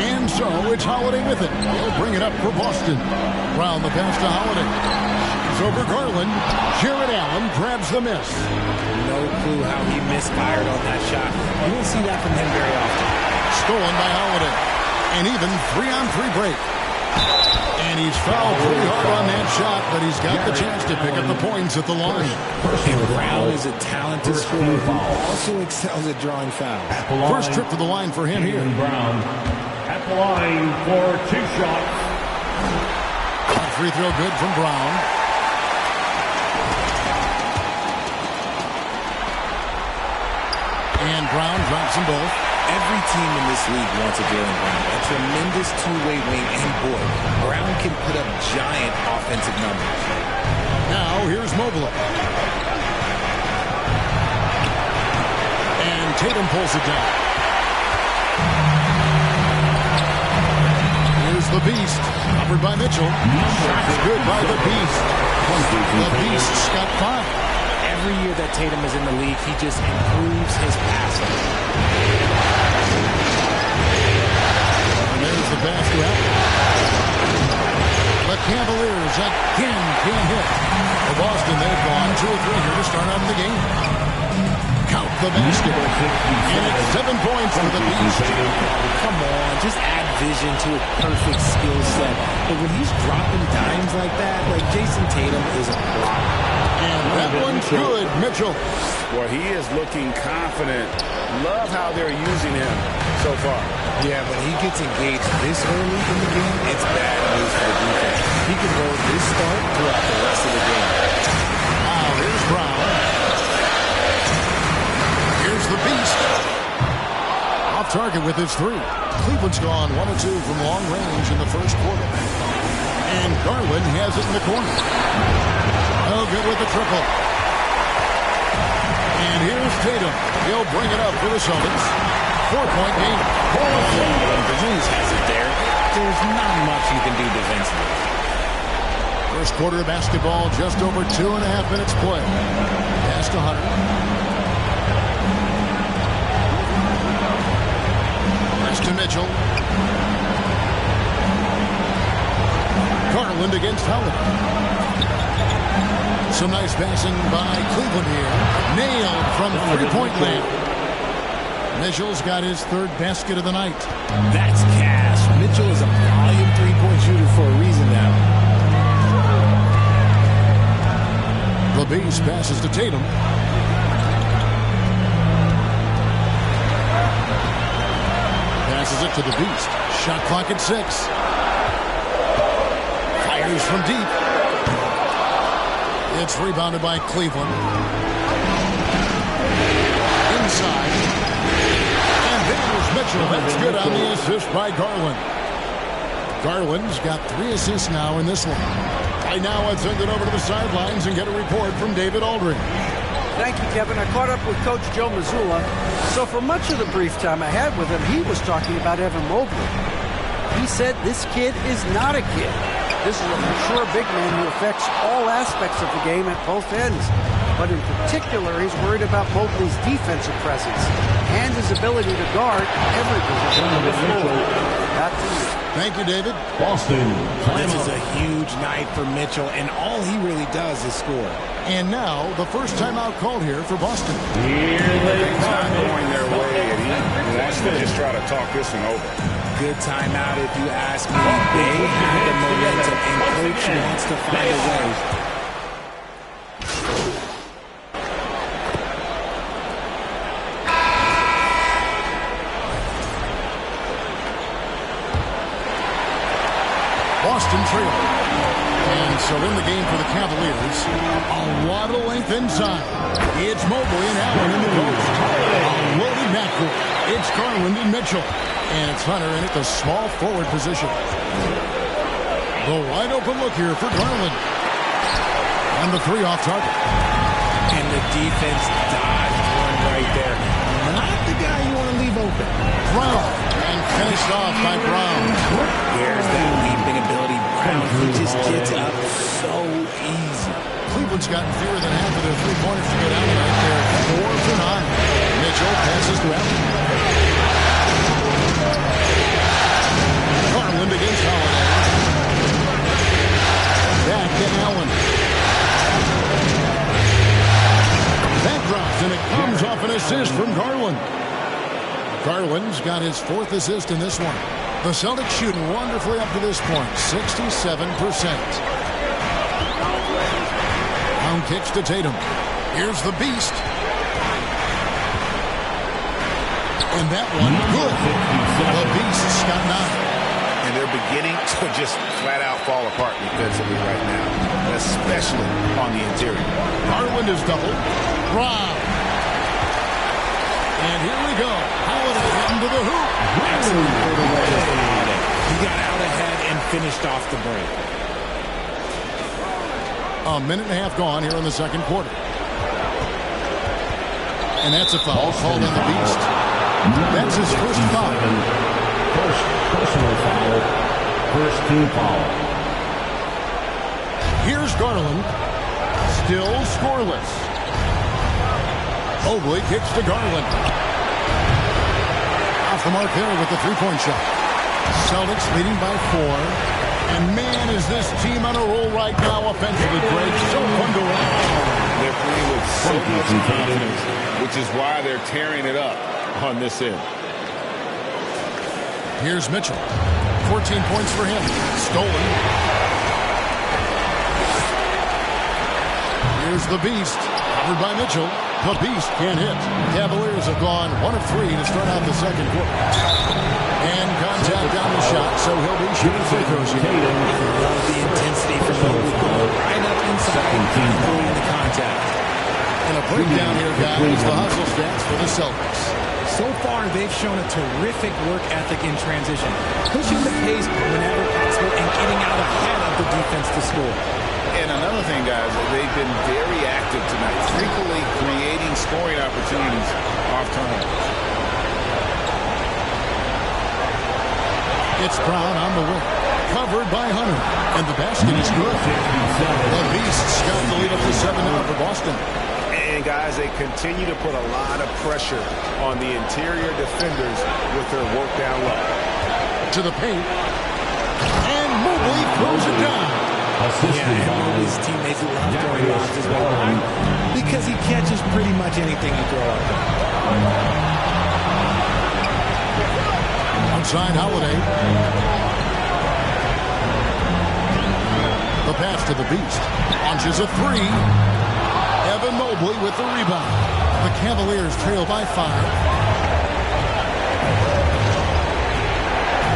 And so it's Holiday with it. He'll bring it up for Boston. Round the pass to Holiday. He's over Garland. Jared Allen grabs the miss. No clue how he misfired on that shot. You won't see that from him very often. Stolen by Holiday. An even 3-on-3 break. And he's fouled pretty hard on that shot, but he's got the chance to pick up the points at the line. And Brown is a talented scorer who also excels at drawing fouls. First trip to the line for him here. Brown at the line for 2 shots. Free throw good from Brown. And Brown drops them both. Every team in this league wants a Jaylen Brown. A tremendous two-way wing, and boy, Brown can put up giant offensive numbers. Now here's Mobley. And Tatum pulls it down. Here's the Beast. Covered by Mitchell. Shots good by the Beast. The Beast's got 5. Every year that Tatum is in the league, he just improves his passing. There's the pass to Allen. The Cavaliers again can't hit. For Boston, they've gone 2 or 3 here to start out the game. Count the basket. And it's 7 points for the Beast. Come on, just add vision to a perfect skill set. But when he's dropping dimes like that, like Jason Tatum is a block. And that one's good, Mitchell. Well, he is looking confident. Love how they're using him so far. Yeah, when he gets engaged this early in the game, it's bad news for the defense. He can hold this start throughout the rest of the game. Now, here's Brown. Here's the Beast. Off target with his 3. Cleveland's gone 1 of 2 from long range in the first quarter. And Garland has it in the corner. Oh, good with the triple. And here's Tatum. He'll bring it up for the Celtics. 4-point game. When Bertuzzi has it there, there's not much you can do defensively. First quarter of basketball, just over 2.5 minutes play. Pass to Hunter. Pass to Mitchell. Garland against Holiday. Some nice passing by Cleveland here. Nailed from three-point land. Mitchell's got his third basket of the night. That's cash. Mitchell is a volume three-point shooter for a reason now. The Beast passes to Tatum. Passes it to the Beast. Shot clock at 6. Fires from deep. It's rebounded by Cleveland. Inside. And there's Mitchell. That's good on the assist by Garland. Garland's got 3 assists now in this one. Right now, let's send it over to the sidelines and get a report from David Aldridge. Thank you, Kevin. I caught up with Coach Joe Mazzulla. So for much of the brief time I had with him, he was talking about Evan Mobley. He said this kid is not a kid. This is a mature big man who affects all aspects of the game at both ends. But in particular, he's worried about Mobley's defensive presence and his ability to guard every position on the floor. Back to you. Thank you, David. Boston. This is a huge night for Mitchell, and all he really does is score. And now, the first timeout called here for Boston. Here they come. Going their way, and he wants to just try to talk this one over. Good timeout, if you ask me. They have the momentum, and Coach wants to find a way. Boston trailing. And so in the game for the Cavaliers, a lot of length inside. It's Mobley and Allen in the post. A loaded backcourt. It's Garland and Mitchell. And it's Hunter in at the small forward position. The wide open look here for Garland. And the 3 off target. And the defense dodged one right there. Not the guy you want to leave open. Brown. And finished off by Brown. There's that leaping ability. Brown, he just gets up so easy. Cleveland's gotten fewer than half of their 3-pointers to get out right there. 4 for 9. Mitchell passes to Allen. Garland against Holiday. Back to Allen. That drops, and it comes off an assist from Garland. Garland's got his 4th assist in this one. The Celtics shooting wonderfully up to this point, 67%. Pound kicks to Tatum. Here's the Beast. And that one, good. The Beast's got 9. And they're beginning to just flat out fall apart defensively right now, especially on the interior. Garland is doubled. Brown. And here we go. Holiday heading to the hoop. He got out ahead and finished off the break. A minute and a half gone here in the second quarter. And that's a foul called on the Beast. That's his first foul. First personal foul. First team foul. Here's Garland. Still scoreless. Mobley kicks to Garland. Off the mark there with the 3-point shot. Celtics leading by 4. And man, is this team on a roll right now offensively, Greg. So fun to watch. They're playing with so much confidence, which is why they're tearing it up on this end. Here's Mitchell. 14 points for him. Stolen. Here's the Beast. Covered by Mitchell. The Beast can't hit. Cavaliers have gone 1 of 3 to start out the second quarter. And contact on the shot, so he'll be shooting free throws here. Love the intensity from Mobley going right up inside and throwing the contact. And a breakdown here, guys. The hustle stats for the Celtics. So far, they've shown a terrific work ethic in transition, pushing the pace whenever possible. successful in getting out ahead of the defense to score. And another thing, guys, they've been very active tonight, frequently creating scoring opportunities off turnovers. It's Brown on the wing. Covered by Hunter. And the basket is good. The Beasts got the lead up to 7 now for Boston. And, guys, they continue to put a lot of pressure on the interior defenders with their work down low. To the paint. And Mobley throws it down. Yeah, and Mobley's teammates love throwing lobs as well. Why? Because he catches pretty much anything you throw up there. Outside Holiday. The pass to the Beast. Launches a three. Evan Mobley with the rebound. The Cavaliers trail by 5.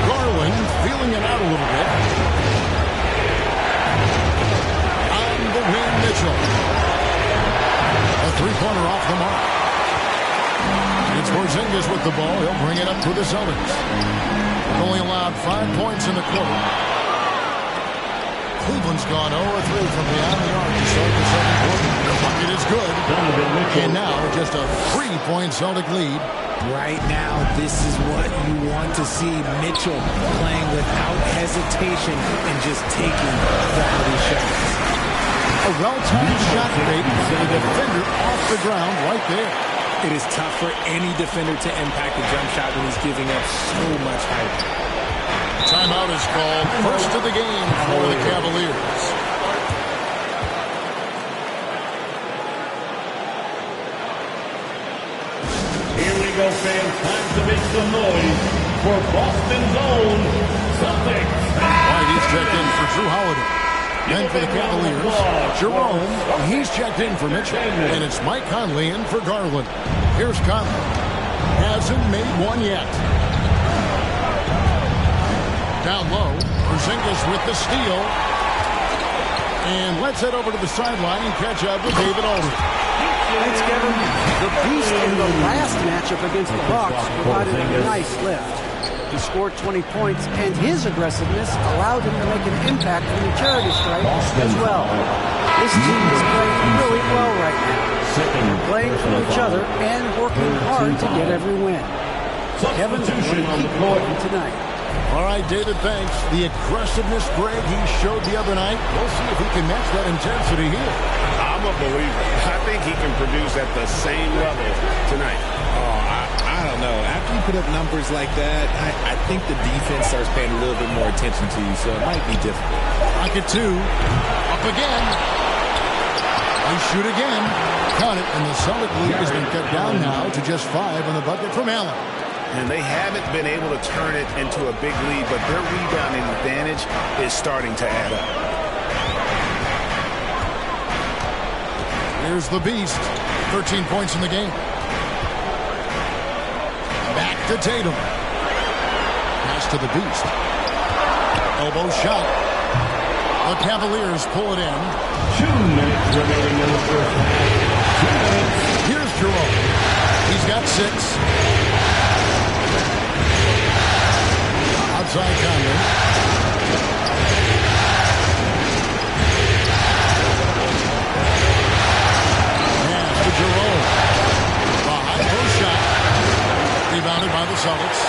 Garland feeling it out a little bit. On the wing, Mitchell. A three-pointer off the mark. It's Porzingis with the ball. He'll bring it up to the Celtics. Only allowed 5 points in the quarter. Cleveland's gone 0-3 from beyond the arc to start the second quarter. The bucket is good. And now just a 3-point Celtic lead. Right now, this is what you want to see. Mitchell playing without hesitation and just taking quality shots. A well-timed shot fake. The defender off the ground right there. It is tough for any defender to impact a jump shot when he's giving up so much height. Timeout is called. First of the game for the Cavaliers. Here we go, fans. Time to make some noise for Boston's own Celtics. White, he's checked in for Drew Holiday. Then for the Cavaliers, Jerome, he's checked in for Mitchell. And it's Mike Conley in for Garland. Here's Conley. Hasn't made one yet. Down low, Porzingis with the steal. And let's head over to the sideline and catch up with David Aldridge. Thanks, Kevin. The Beast in the last matchup against the Bucks provided a nice lift. He scored 20 points, and his aggressiveness allowed him to make an impact in the charity strike as well. This team is playing really well right now. They're playing for each other and working hard to get every win. Kevin, what do you keep going tonight? All right, David, thanks. The aggressiveness, Greg, he showed the other night. We'll see if he can match that intensity here. I'm a believer. I think he can produce at the same level tonight. Oh, I don't know. After you put up numbers like that, I think the defense starts paying a little bit more attention to you, so it might be difficult. Pocket 2. Up again. They shoot again. Count it, and the Celtic lead has been cut down now to just 5 on the bucket from Allen. And they haven't been able to turn it into a big lead, but their rebounding advantage is starting to add up. Here's the Beast. 13 points in the game. Back to Tatum. Pass to the Beast. Elbow shot. The Cavaliers pull it in. 2 minutes remaining in the first half. 2 minutes. Here's Jerome. He's got 6. Outside Conley. Pass to Jerome. A high post shot. Rebounded by the Celtics.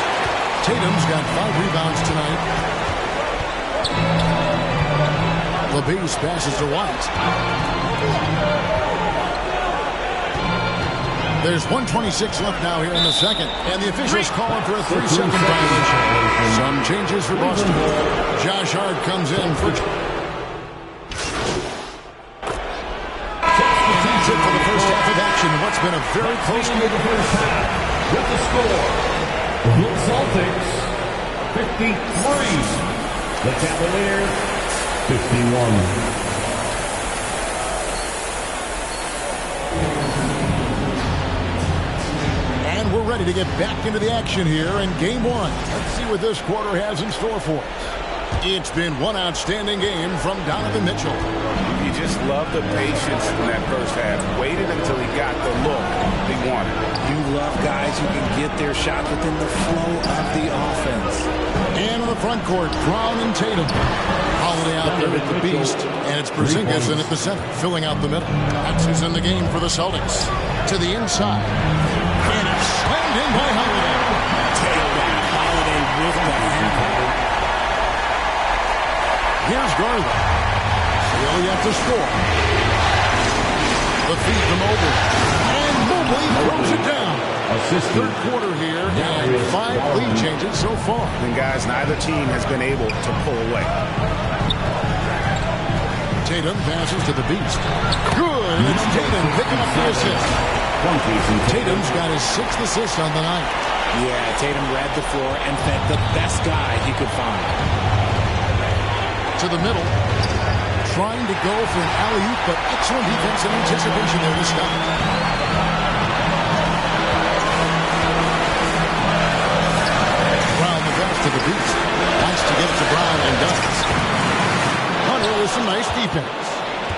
Tatum's got 5 rebounds tonight. The Beast passes to White. There's 1:26 left now here in the second, and the officials calling for a 3-second violation. Some changes for Boston. Josh Hart comes in for... And that's it for the first half of action. What's been a very close game. The first half with the score. The Celtics 53. The Cavaliers 51. We're ready to get back into the action here in Game 1. Let's see what this quarter has in store for us. It's been one outstanding game from Donovan Mitchell. You just love the patience in that first half. Waited until he got the look he wanted. You love guys who can get their shot within the flow of the offense. And in the front court, Brown and Tatum. Holiday out there with the Beast, and it's Porzingis in at the center, filling out the middle. That's who's in the game for the Celtics. To the inside. And it's slammed in by Holiday. Take that, Holiday with the hammer. Here's Garland. Still yet to score. The feed to Mobley. And Mobley throws it down. Third quarter here, and 5 lead changes so far. And guys, neither team has been able to pull away. Tatum passes to the Beast. Good, and it's Tatum picking up the assist. Tatum's got his 6th assist on the night. Yeah, Tatum read the floor and fed the best guy he could find. To the middle. Trying to go for an alley-oop, but excellent defense and anticipation there to stop. Brown the best to the Beast. Wants to get it to Brown and does. Hunter with some nice defense.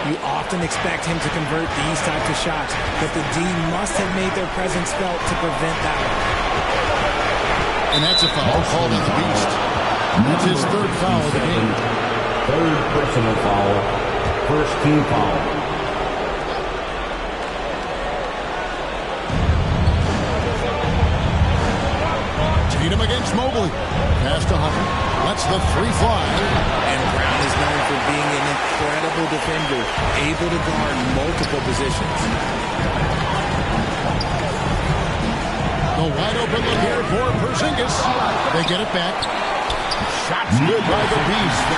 You often expect him to convert these types of shots, but the D must have made their presence felt to prevent that one. And that's a foul called on the Beast. That's his 3rd foul of the game. 3rd personal foul. 1st team foul. Tatum against Mobley. Pass to Hunter. Lets the 3 fly. And Brown is known for being an incredible defender, able to guard multiple positions. The wide open look here for Porzingis. They get it back. Shots good by the Beast.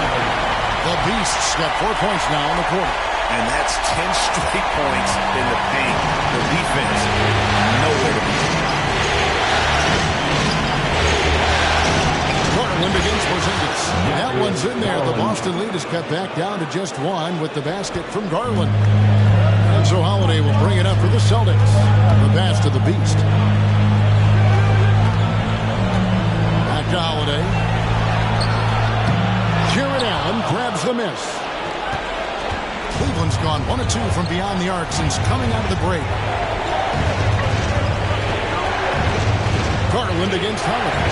The Beast's got 4 points now in the quarter. And that's 10 straight points in the paint. The defense, nowhere to be. Garland against Porzingis. That one's in there. The Boston lead is cut back down to just 1 with the basket from Garland. And so Holiday will bring it up for the Celtics. The pass to the Beast. Back to Holiday. Jared Allen grabs the miss. Cleveland's gone 1 of 2 from beyond the arc since coming out of the break. Garland against Holiday.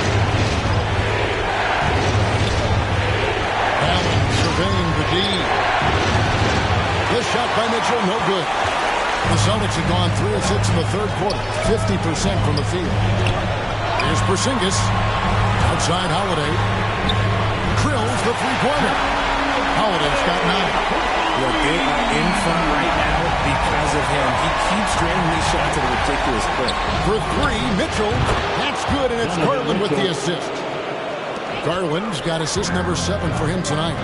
Allen surveying the D. The shot by Mitchell, no good. The Celtics have gone 3 of 6 in the 3rd quarter, 50% from the field. Here's Porzingis. Outside Holiday. Drills the 3-pointer. Holiday's got 9. Look, they are in front right now because of him. He keeps draining these shots at a ridiculous clip. For 3, Mitchell. That's good, and it's Garland with the assist. Garland's got assist number 7 for him tonight.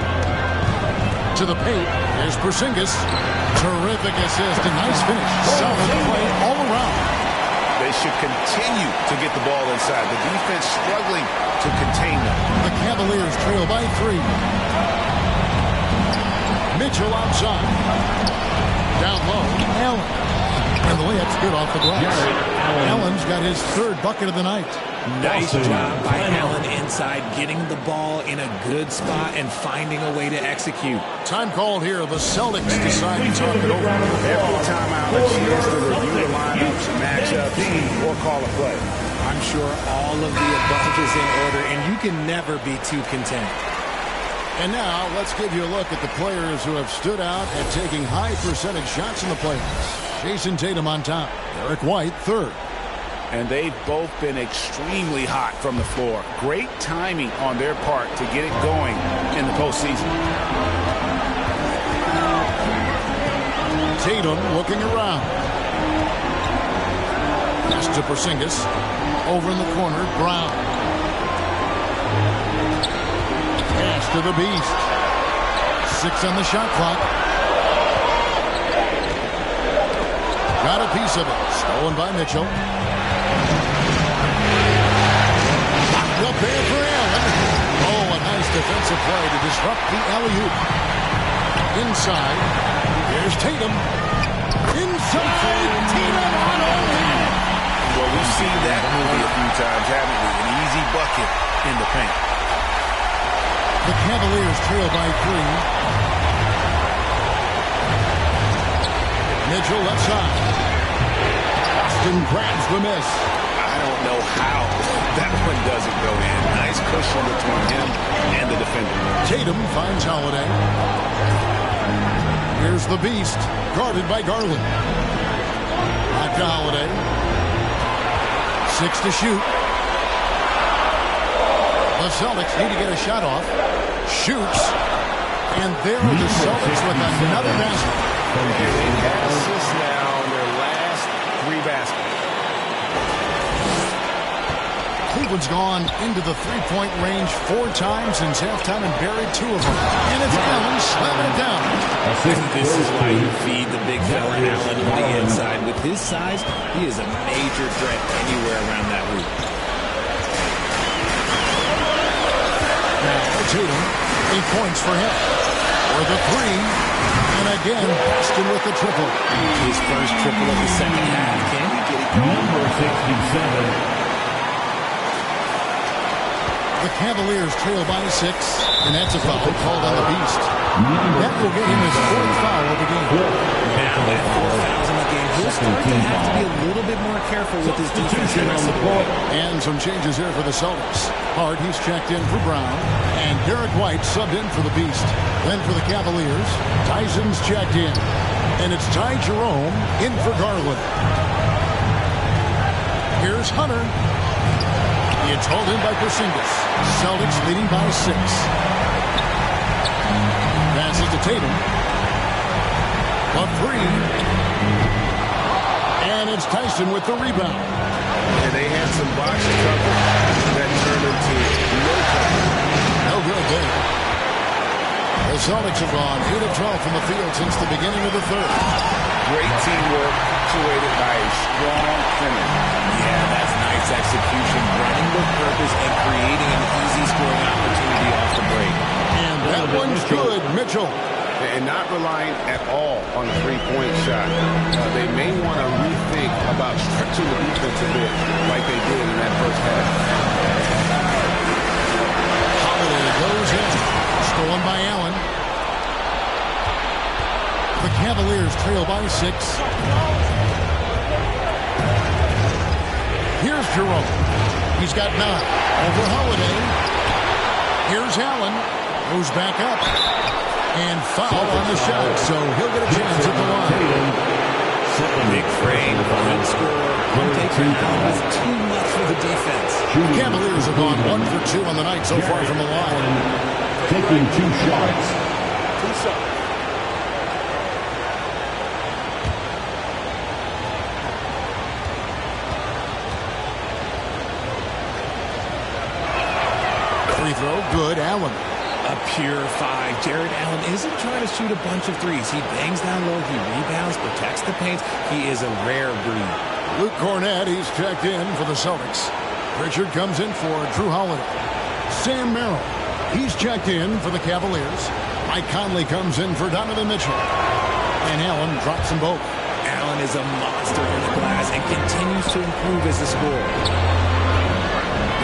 To the paint. There's Porzingis. Terrific assist. A nice finish. Solid play all around. They should continue to get the ball inside. The defense struggling to contain them. The Cavaliers trail by 3. Mitchell outside. Down low. Allen. And the layup's good off the glass. Allen's got his 3rd bucket of the night. Nice job by Allen inside, getting the ball in a good spot and finding a way to execute. Time called here. The Celtics decide to talk it over. Every timeout, a chance to review the lineups, matchups, or call a play. I'm sure all of the above is in order, and you can never be too content. And now, let's give you a look at the players who have stood out at taking high percentage shots in the playoffs. Jason Tatum on top. Derek White, 3rd. And they've both been extremely hot from the floor. Great timing on their part to get it going in the postseason. Tatum looking around. Pass to Porzingis. Over in the corner, Brown. Pass to the Beast. 6 on the shot clock. Got a piece of it. Stolen by Mitchell. Locked up there for Allen. Oh, a nice defensive play to disrupt the alley-oop. Inside. Here's Tatum. Inside. Tatum on only. Well, we've seen that movie a few times, haven't we? An easy bucket in the paint. The Cavaliers trail by 3. Mitchell left side. Boston grabs the miss. I don't know how That one doesn't go in. Nice cushion between him and the defender. Tatum finds Holiday. Here's the Beast, guarded by Garland. Back to Holiday. 6 to shoot. The Celtics need to get a shot off. Shoots. And there are the Celtics with another basket. They've had assists now in their last 3 baskets. Cleveland's gone into the three-point range 4 times since halftime and buried 2 of them. And it's Allen slamming it down. This is why you feed the big fella Allen on the inside. With his size, he is a major threat anywhere around that hoop. Now Tatum, 8 points for him. For the 3. And again, Boston with the triple. His first triple of the second half. Can he get it going? Number 67. The Cavaliers trail by 6, and that's a foul called on the Beast. That will get him his 4th foul of the game. Now at 4 fouls in the game, he'll start to have to be a little bit more careful with his defense the rest of the way. And some changes here for the Celtics. Hart, he's checked in for Brown, and Derek White subbed in for the Beast. Then for the Cavaliers, Tyson's checked in, and it's Ty Jerome in for Garland. Here's Hunter. It's hauled in by Porzingis. Celtics leading by 6. Passes to Tatum. A 3. And it's Tyson with the rebound. And they had some box cover that turned into no cover. No good there. The Celtics have gone 8 of 12 from the field since the beginning of the third. Great teamwork, punctuated by a strong finish. Yeah, that's nice execution, running with purpose and creating an easy scoring opportunity off the break. And that one's good, Mitchell. And not relying at all on the three-point shot. They may want to rethink about stretching the defense a bit like they did in that first half. Holiday goes in. Stolen by Allen. The Cavaliers trail by 6. Here's Jerome. He's got 9. Over Holiday. Here's Allen. Goes back up. And foul on the shot, so he'll get a chance at the line. Big frame, good score. One take for Allen was too much for the defense. The Cavaliers have gone 1 for 2 on the night so far from the line. Taking 2 shots. Free throw, good, Allen. A pure 5. Jared Allen isn't trying to shoot a bunch of threes. He bangs down low, he rebounds, protects the paint. He is a rare breed. Luke Cornett, he's checked in for the Celtics. Pritchard comes in for Drew Holiday. Sam Merrill, he's checked in for the Cavaliers. Mike Conley comes in for Donovan Mitchell. And Allen drops them both. Allen is a monster in the glass and continues to improve as a scorer.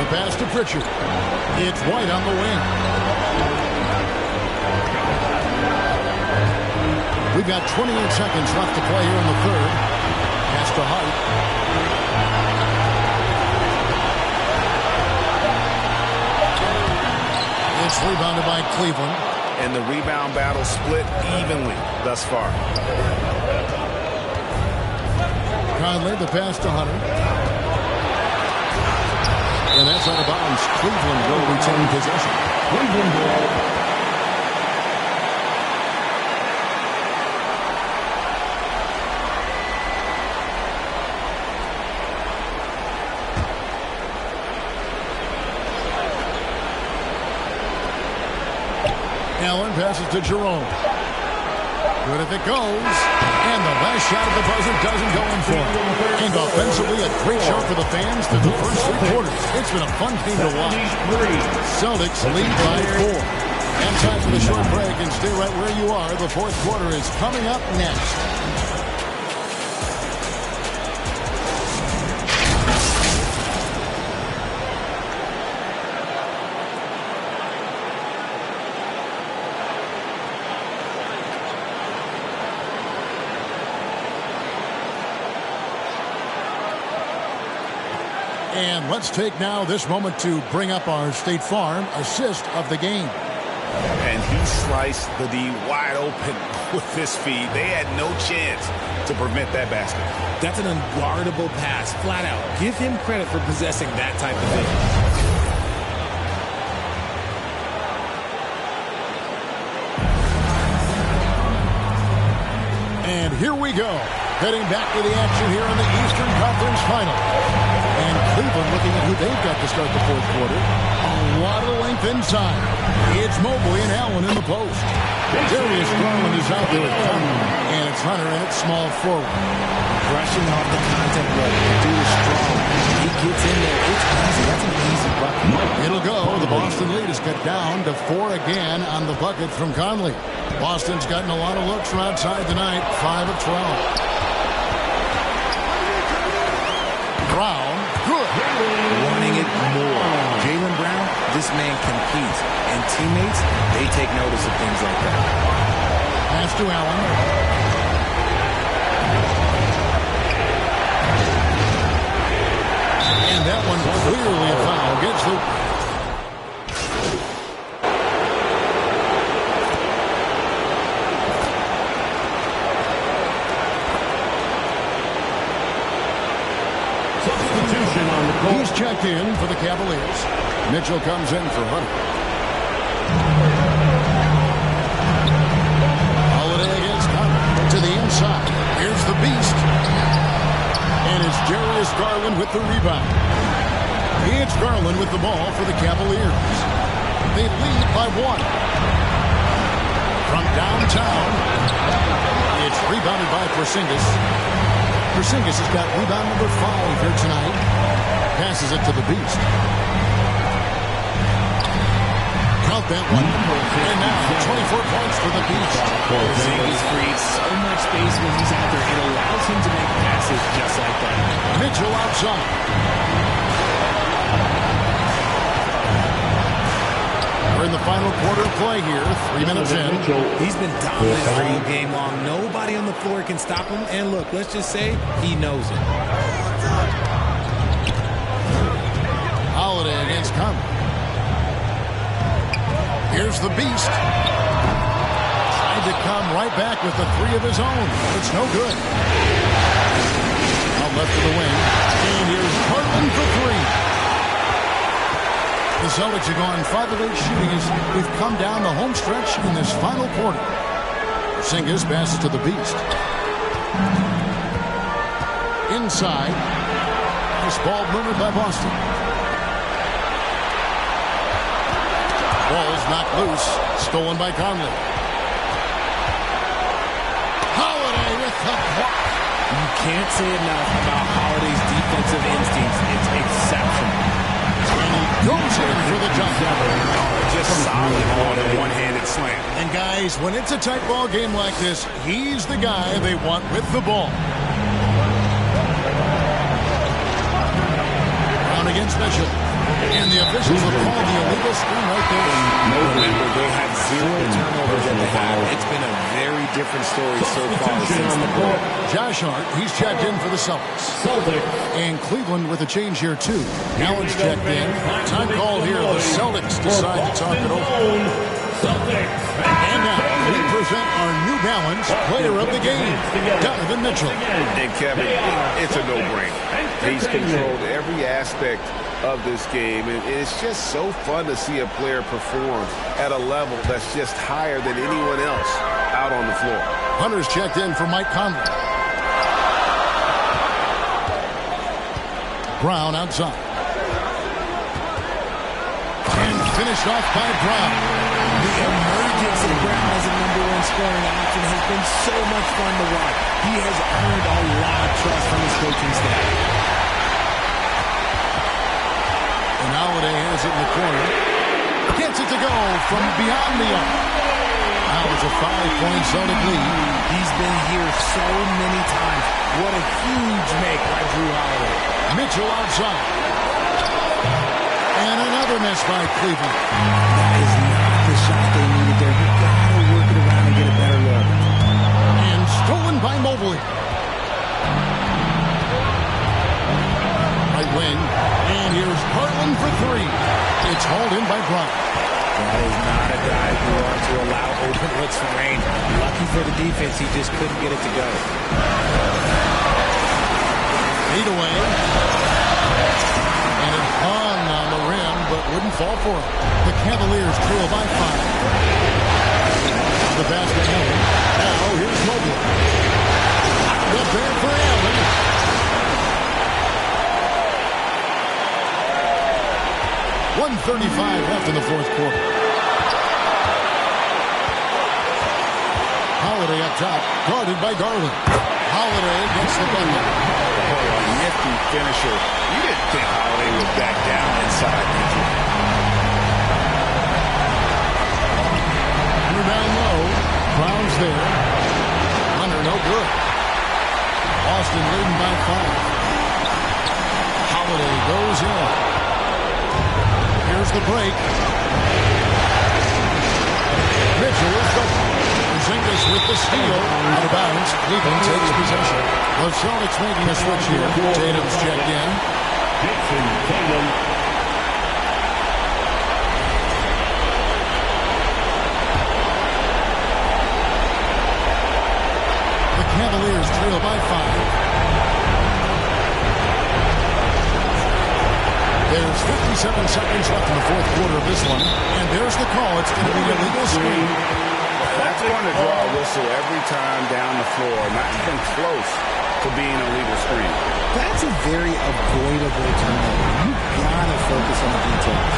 The pass to Pritchard. It's White on the wing. We've got 28 seconds left to play here in the third. Pass to Hart. It's rebounded by Cleveland. And the rebound battle split evenly thus far. Conley, the pass to Hunter. And that's out of bounds. Cleveland will retain possession. Cleveland ball. Allen passes to Jerome. Good if it goes. And the last shot of the buzzer doesn't go in for it. And offensively, a great show for the fans through the first 3 quarters. It's been a fun game to watch. Celtics lead by 4. And time for the short break, and stay right where you are. The fourth quarter is coming up next. And let's take now this moment to bring up our State Farm assist of the game. And he sliced the D wide open with this feed. They had no chance to prevent that basket. That's an unguardable pass, flat out. Give him credit for possessing that type of vision. And here we go. Heading back to the action here in the Eastern Conference Final. And Cleveland looking at who they've got to start the fourth quarter. A lot of length inside. It's Mobley and Allen in the post. Darius Garland is out there at corner. And it's Hunter in at small forward. Rushing off the contact level. The dude is strong. He gets in there. It's easy. That's an easy bucket. It'll go. The Boston lead is cut down to 4 again on the bucket from Conley. Boston's gotten a lot of looks from outside tonight. 5 of 12. Brown, good. Wanting it more. Jaylen Brown, this man competes. And teammates, they take notice of things like that. Pass to Allen. And that one clearly a foul. Gets the... He's checked in for the Cavaliers. Mitchell comes in for Hunter. Holiday against Conley. To the inside. Here's the beast. And it's Darius Garland with the rebound. It's Garland with the ball for the Cavaliers. They lead by 1. From downtown. It's rebounded by Porzingis. Porzingis has got rebound number 5 here tonight. Passes it to the beast. Count that one. And now 24 points for the beast. Porzingis creates so much space when he's out there. It allows him to make passes just like that. Mitchell outside. We're in the final quarter of play here. 3 minutes in. He's been dominant all game long. Nobody on the floor can stop him. And look, let's just say he knows it. Holiday against Conley. Here's the beast. Tried to come right back with the 3 of his own. It's no good. Out left to the wing. And here's Portland for 3. The Celtics are going 5 of 8 shooting as we've come down the home stretch in this final quarter. Porzingis passes to the beast. Inside. Nice ball movement by Boston. Ball's knocked loose. Stolen by Conley. Holiday with the block. You can't say enough about Holiday's defensive instincts. It's exceptional. And he goes in for the jump. Just solid on a one-handed slam. And guys, when it's a tight ball game like this, he's the guy they want with the ball. Brown against Mitchell. And the officials have called the illegal screen right there. Remember, they had 0 turnovers in the half. It's been a very different story so far since the break. Josh Hart, he's checked in for the Celtics. And Cleveland with a change here, too. Allen's checked in. Time call here. The Celtics decide to talk it over. And now we present our New Balance player of the game, Donovan Mitchell. And Kevin, it's a no-brainer. He's controlled every aspect of this game, and it's just so fun to see a player perform at a level that's just higher than anyone else out on the floor. Hunter's checked in for Mike Conley. Brown outside. And finished off by Brown. The emergence of Brown as a #1 scoring option has been so much fun to watch. He has earned a lot of trust from his coaching staff. And Holiday has it in the corner. Gets it to go from beyond the arc. Now it's a 5-point Celtic lead. He's been here so many times. What a huge make by Drew Holiday. Mitchell outside. And another miss by Cleveland. That is not the shot they needed there. You gotta work it around and get a better look. And stolen by Mobley. right wing. And here's Harlan for three. It's hauled in by Bryant. That is not a guy who wants to allow open looks from range. Lucky for the defense, he just couldn't get it to go. Feed away. And it hung on the rim, but wouldn't fall for it. The Cavaliers trail by 5. The basket Allen. Now here's Mobley. Up there for Allen. .135 left in the fourth quarter. Holiday up top, guarded by Garland. Holiday gets the bucket. Oh, a nifty finisher. You didn't think Holiday would back down inside, did you? They're down low. Brown's there. Hunter, no good. Boston leading by 5. Holiday goes in. Here's the break. Mitchell is double. Porzingis with the steal. Out of bounds. Cleveland takes possession. The Celtics making a switch here. Tatum's checked in. The Cavaliers trail by 5. There's 57 seconds left in the fourth quarter of this one. And there's the call. It's going to be a legal screen. That's going to draw a whistle every time down the floor. Not even close to being a legal screen. That's a very avoidable turnover. You gotta focus on the details.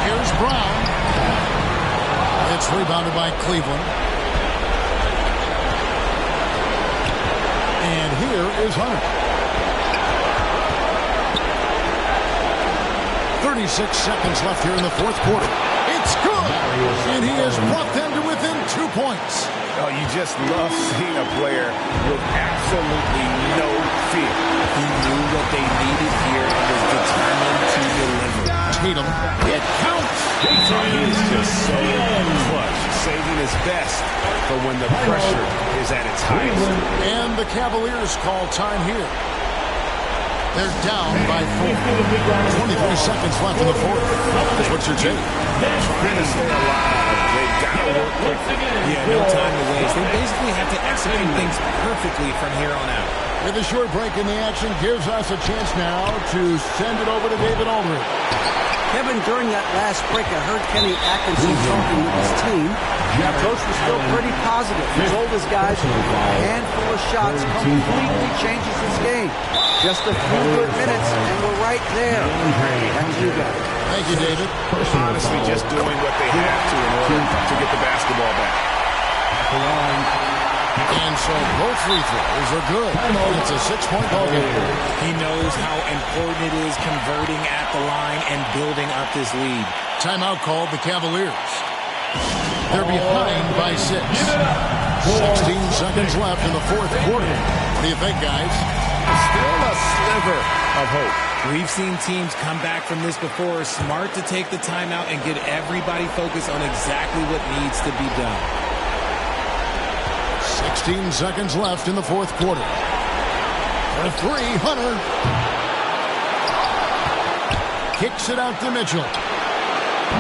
Here's Brown. It's rebounded by Cleveland. And here is Hunter. 36 seconds left here in the fourth quarter. It's good! And he has brought them to within 2 points. Oh, you just love seeing a player with absolutely no fear. He knew what they needed here and was determined to deliver. Tatum, it counts! He is just so clutch, saving his best for when the pressure is at its highest. And the Cavaliers call time here. They're down by 4. 23 seconds left in the fourth. What's your take? Trying to stay alive. They've got to work quickly. Yeah, no time to waste. They basically have to execute things perfectly from here on out. With a short break in the action gives us a chance now to send it over to David Aldridge. Kevin, during that last break, I heard Kenny Atkinson talking with his team. Now, Coach was still pretty positive. He told his guys a handful of shots completely changes his game. Just a few good minutes, and we're right there. Back to you guys. Thank you, David. Honestly, just doing what they have to in order to get the basketball back. And so both free throws are good. It's a 6-point ball game. He knows how important it is converting at the line and building up this lead. Timeout called the Cavaliers. They're behind by 6. 16 seconds left in the fourth quarter. What do you think, guys? Still a sliver of hope. We've seen teams come back from this before. Smart to take the timeout and get everybody focused on exactly what needs to be done. 16 seconds left in the fourth quarter. For 3, Hunter. Kicks it out to Mitchell.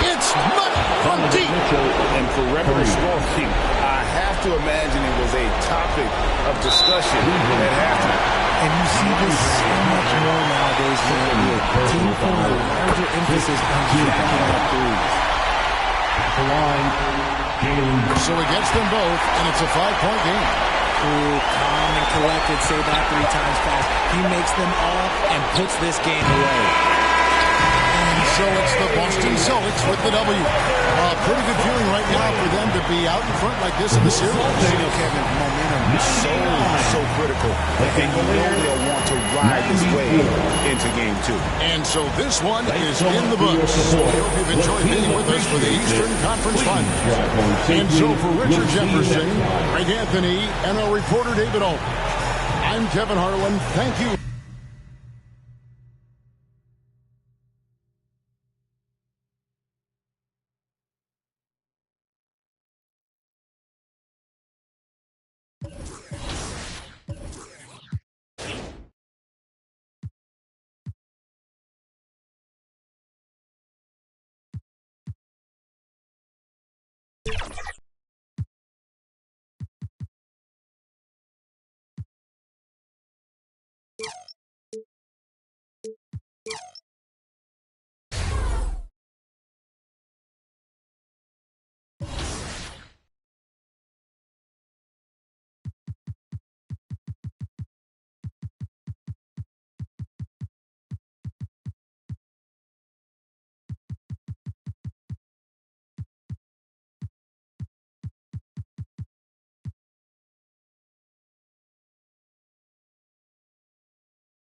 It's money from deep. And for record scoring, I have to imagine it was a topic of discussion at halftime. And you see this so much more nowadays than the NBA. Team putting a larger emphasis on jacking up threes. So he gets them both, and it's a 5-point game. Cool, calm, and collected. Say that 3 times fast. He makes them all and puts this game away. And so it's the Boston Celtics with the W. Pretty good feeling right now for them to be out in front like this in the series. You know, Kevin, momentum is so critical. And you know they'll want to ride this wave into game 2. And so this one is in the books. So I hope you've enjoyed being with us for the Eastern Conference Finals. And so for Richard Jefferson, Greg Anthony, and our reporter David Aldridge, I'm Kevin Harlan. Thank you.